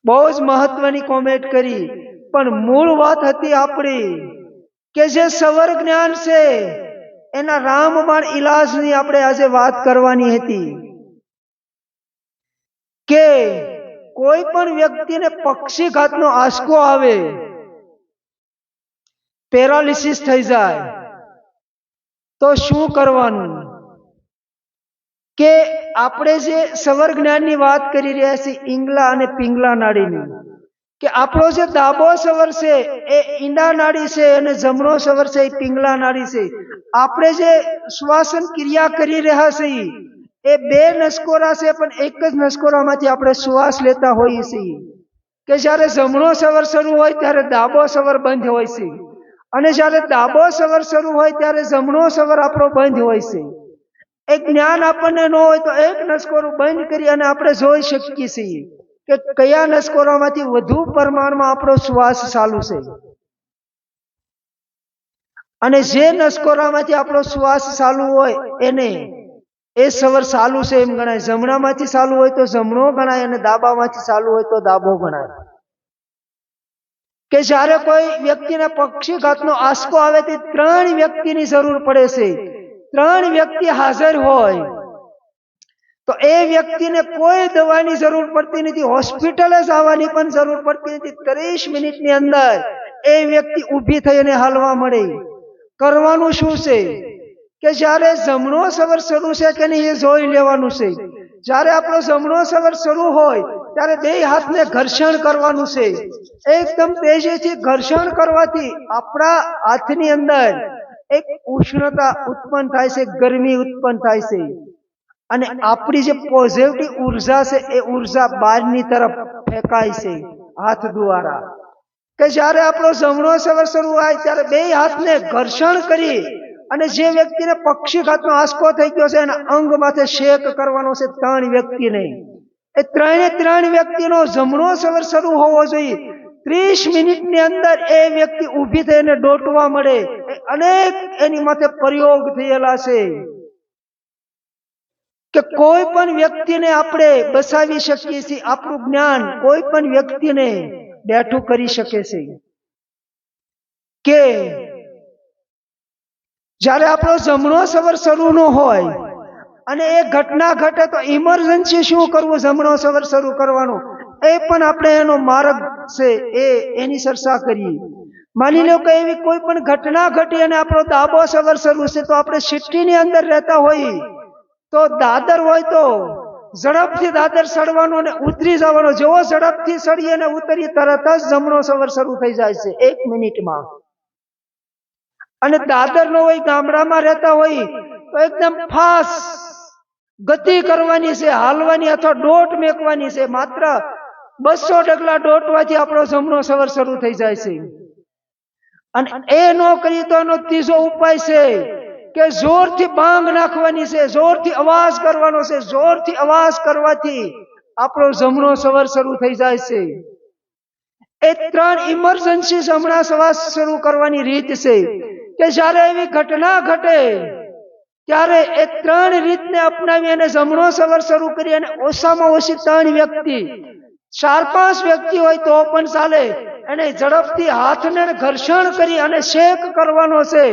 બહુ જ મહત્વની કોમેન્ટ કરી. પણ મૂળ વાત હતી આપણી કે જે સ્વર જ્ઞાન છે એના રામબાણ ઈલાજની આપણે આજે વાત કરવાની હતી. કે કોઈ પણ વ્યક્તિને પક્ષીઘાતનો આંચકો આવે, પેરાલિસિસ થઈ જાય, તો શું કરવાનું? કે આપણે જે સ્વર જ્ઞાનની વાત કરી રહ્યા છીએ ઈંગલા અને પિંગલા નાડીની, કે આપણો જે ડાબો સ્વર છે એ ઈંડા નાડી છે અને જમણો સ્વર છે એ પિંગલા નાડી છે. આપણે જે શ્વાસન ક્રિયા કરી રહ્યા છીએ એ 2 નસકોરા છે, પણ એક જ નસકોરામાંથી આપણે શ્વાસ લેતા હોઈએ છીએ. કે જ્યારે જમણો સ્વર શરૂ હોય ત્યારે ડાબો સ્વર બંધ હોય છે, અને જ્યારે ડાબો સ્વર શરૂ હોય ત્યારે જમણો સ્વર આપણો બંધ હોય છે. એક જ્ઞાન આપણને ન હોય તો એક નસકોરું બંધ કરી અને આપણે જોઈ શકીએ છીએ કે કયા નસકોરામાંથી વધુ પ્રમાણમાં આપણો શ્વાસ ચાલુ છે. અને જે નસકોરામાંથી આપણો શ્વાસ ચાલુ હોય એને એ સ્વર ચાલુ છે એમ ગણાય. જમણામાંથી ચાલુ હોય તો જમણો ગણાય અને ડાબામાંથી ચાલુ હોય તો ડાબો ગણાય. કે જ્યારે કોઈ વ્યક્તિને પક્ષીઘાતનો આંચકો આવે તે 3 વ્યક્તિની જરૂર પડે છે. 3 વ્યક્તિ હાજર હોય તો એ વ્યક્તિને કોઈ દવાની જરૂર પડતી નથી, હોસ્પિટલે જવાની પણ જરૂર પડતી નથી. 30 મિનિટની અંદર એ વ્યક્તિ ઊભી થઈને હાલવા મળે. કરવાનું શું છે કે જ્યારે જમણો સવર શરૂ છે કે નહીં એ જોઈ લેવાનું છે. જ્યારે આપણો જમણો સવર શરૂ હોય ત્યારે બે હાથને ઘર્ષણ કરવાનું છે. એકદમ તેજીથી ઘર્ષણ કરવાથી આપણા હાથની અંદર એક ઉષ્ણતા ઉત્પન્ન થાય છે, ગરમી ઉત્પન્ન થાય છે, અને આપણી જે પોઝિટિવ ઉર્જા છે એ ઉર્જા બહારની તરફ ફેંકાય છે હાથ દ્વારા. કે જ્યારે આપણો જમણો સવર શરૂ થાય ત્યારે બે હાથને ઘર્ષણ કરી અને જે વ્યક્તિને પક્ષીઘાતનો આંચકો થઈ ગયો છે એના અંગ માથે શેક કરવાનો છે. 3 વ્યક્તિને, એ ત્રણ વ્યક્તિનો જમણો સવર શરૂ હોવો જોઈએ. 30 મિનિટની અંદર એ વ્યક્તિ ઊભી થઈને દોટવા મળે. અનેક એની માથે પ્રયોગ થયેલા છે કે કોઈ પણ વ્યક્તિને આપણે બસાવી શકીએ છીએ. આપણું જ્ઞાન કોઈ પણ વ્યક્તિને બેઠું કરી શકે છે. કે જ્યારે આપણો જમણો સવર શરૂ ન હોય અને એ ઘટના ઘટે તો ઇમરજન્સી શું કરવું, જમણો સવર શરૂ કરવાનો, એ પણ આપણે એનો માર્ગ છે એની ચર્ચા કરીએ. માની લો કે એવી કોઈ પણ ઘટના ઘટી અને આપણો ડાબો સવર શરૂ છે, તો આપણે સિટીની અંદર રહેતા હોઈએ તો દાદર હોય તો ઝડપથી દાદર ચડવાનો અને ઉતરી જવાનો. જેવો ઝડપથી ચડીએ અને ઉતરીએ તરત જ જમણો સવર શરૂ થઈ જાય છે 1 મિનિટમાં. અને દાદર નો હોય, ગામડામાં રહેતા હોય તો એકદમ ફાસ્ટ ગતિ કરવાની છે, હાલવાની અથવા દોટ મેકવાની છે. માત્ર 200 ડગલા દોટવાથી આપણો જમણો સવર શરૂ થઈ જાય છે. અને એ ન કરીએ તો એનો ત્રીજો ઉપાય છે કે જોરથી બાંગ નાખવાની છે, જોરથી અવાજ કરવાનો છે. જોરથી અવાજ કરવાથી આપણો જમણો સવર શરૂ થઈ જાય છે. એ 3 ઇમરજન્સી જમણા સવર શરૂ કરવાની રીત છે કે જ્યારે એવી ઘટના ઘટે ત્યારે એ 3 રીતને અપનાવી અને જમણો સવર શરૂ કરી અને ઓછામાં ઓછી 3 વ્યક્તિ, 4-5 વ્યક્તિ હોય તો પણ ચાલે, એને ઝડપથી હાથને ઘર્ષણ કરી અને શેક કરવાનો છે.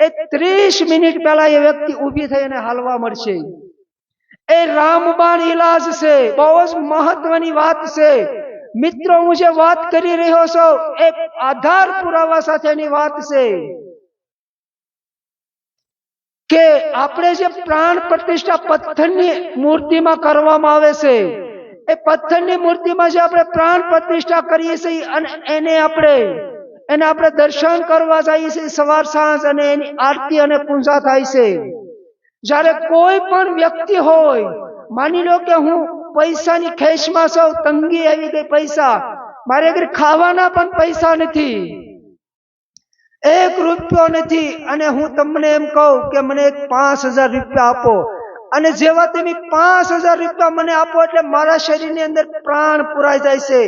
એ 30 મિનિટ પહેલા એ વ્યક્તિ ઊભી થઈ અને હાલવા મળશે. એ રામબાણ ઈલાજ છે, બહુ જ મહત્વની વાત છે. મિત્રો, હું જે વાત કરી રહ્યો છું એ આધાર પુરાવા સાથેની વાત છે કે આપણે જે પ્રાણ પ્રતિષ્ઠા પથ્થરની મૂર્તિમાં કરવામાં આવે છે, એ પથ્થરની મૂર્તિમાં જે આપણે પ્રાણ પ્રતિષ્ઠા કરીએ છીએ અને એને આપણે દર્શન કરવા જઈએ છીએ સવાર સાંજ, અને એની આરતી અને પૂજા થાય છે. જ્યારે કોઈ પણ વ્યક્તિ હોય, માની લો કે હું પૈસાની ખેંચમાં છું, તંગી આવી ગઈ, પૈસા મારે ઘરે ખાવાના પણ પૈસા નથી, 1 રૂપિયો નથી, અને હું તમને એમ કહું કે મને 5000 રૂપિયા આપો, અને જેવા તમે 5000 રૂપિયા મને આપો એટલે મારા શરીરની અંદર પ્રાણ પુરાઈ જાય છે,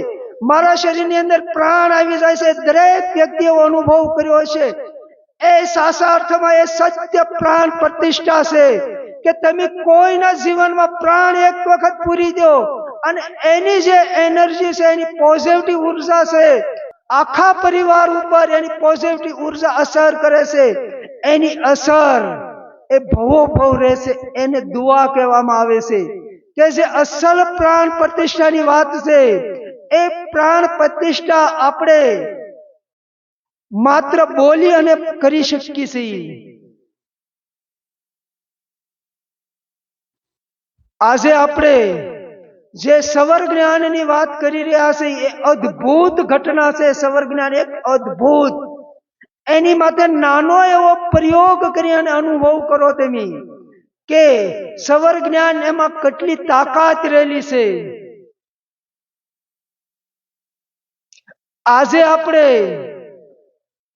મારા શરીરની અંદર પ્રાણ આવી જાય છે. દરેક વ્યક્તિએ અનુભવ કર્યો છે. એ સાચા અર્થમાં એ સત્ય પ્રાણ પ્રતિષ્ઠા છે કે તમે કોઈના જીવનમાં પ્રાણ એક વખત પૂરી દો અને એની જે એનર્જી છે, એની પોઝિટિવ ઉર્જા છે, આખા પરિવાર ઉપર એની પોઝિટિવ ઉર્જા અસર કરે છે. એની અસર એ ભવો ભવ રહેશે. એને દુઆ કહેવામાં આવે છે કે જે અસલ પ્રાણ પ્રતિષ્ઠાની વાત છે, એ પ્રાણ પ્રતિષ્ઠા આપણે માત્ર બોલી અને કરી શકીએ છીએ. આજે આપણે જે સવર જ્ઞાનની વાત કરી રહ્યા છે એ અદ્ભુત ઘટના છે. સવર જ્ઞાન એક અદ્ભુત, એની માટે નાનો એવો પ્રયોગ કરી અને અનુભવ કરો તમે કે સવર જ્ઞાન એમાં કેટલી તાકાત રહેલી છે. આજે આપણે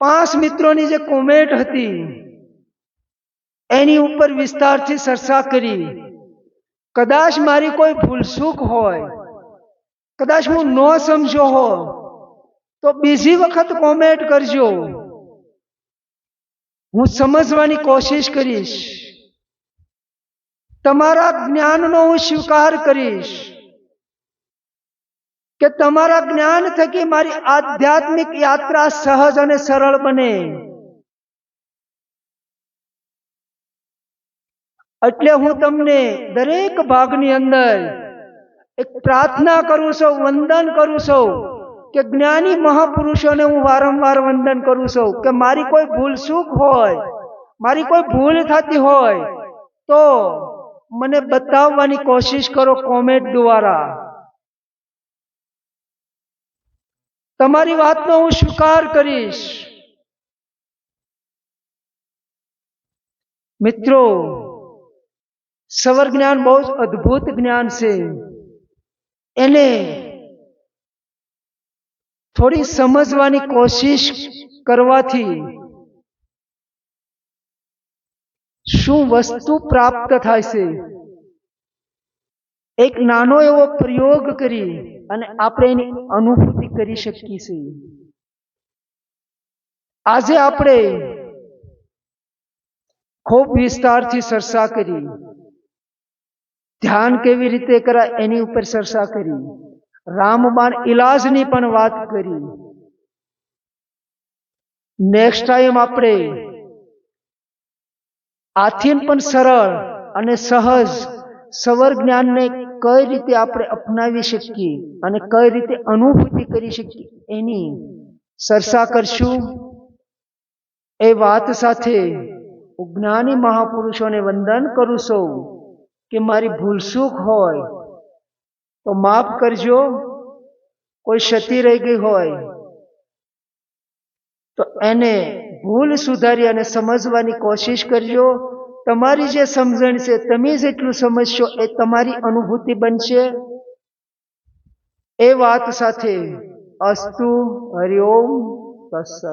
5 મિત્રોની જે કોમેન્ટ હતી એની ઉપર વિસ્તારથી ચર્ચા કરી. કદાચ મારી કોઈ ભૂલચૂક હોય, કદાચ હું ન સમજો હો તો બીજી વખત કોમેન્ટ કરજો, હું સમજવાની કોશિશ કરીશ. તમારા જ્ઞાનનો હું સ્વીકાર કરીશ કે તમારા જ્ઞાન થકી મારી આધ્યાત્મિક યાત્રા સહજ અને સરળ બને. એટલે હું તમને દરેક ભાગની અંદર એક પ્રાર્થના કરું છું, વંદન કરું છું કે જ્ઞાની મહાપુરુષોને હું વારંવાર વંદન કરું છું કે મારી કોઈ ભૂલ ચૂક હોય, મારી કોઈ ભૂલ થતી હોય તો મને બતાવવાની કોશિશ કરો કોમેન્ટ દ્વારા. તમારી વાતનો હું સ્વીકાર કરીશ. મિત્રો, સવર જ્ઞાન બહુ જ અદ્ભુત જ્ઞાન છે. એને થોડી સમજવાની કોશિશ કરવાથી શું વસ્તુ પ્રાપ્ત થાય છે, એક નાનો એવો પ્રયોગ કરી અને આપણે એની અનુભૂતિ કરી શકીએ છીએ. આજે આપણે ખૂબ વિસ્તારથી ચર્ચા કરી, ધ્યાન કેવી રીતે કરાય એની ઉપર ચર્ચા કરી, રામબાણ ઇલાજની પણ વાત કરી. નેક્સ્ટ ટાઈમ આપણે આથી પણ સરળ અને સહજ સવર જ્ઞાનને કઈ રીતે આપણે અપનાવી શકીએ અને કઈ રીતે અનુભૂતિ કરી શકીએ એની ચર્ચા કરશું. એ વાત સાથે જ્ઞાની મહાપુરુષોને વંદન કરું છું કે મારી ભૂલચૂક હોય તો માફ કરજો, કોઈ ક્ષતિ રહી ગઈ હોય તો એને ભૂલ સુધારી અને સમજવાની કોશિશ કરજો. તમારી જે સમજણ છે, તમે જેટલું સમજશો એ તમારી અનુભૂતિ બનશે. એ વાત સાથે અસ્તુ. હરિ ઓમ તત્સત.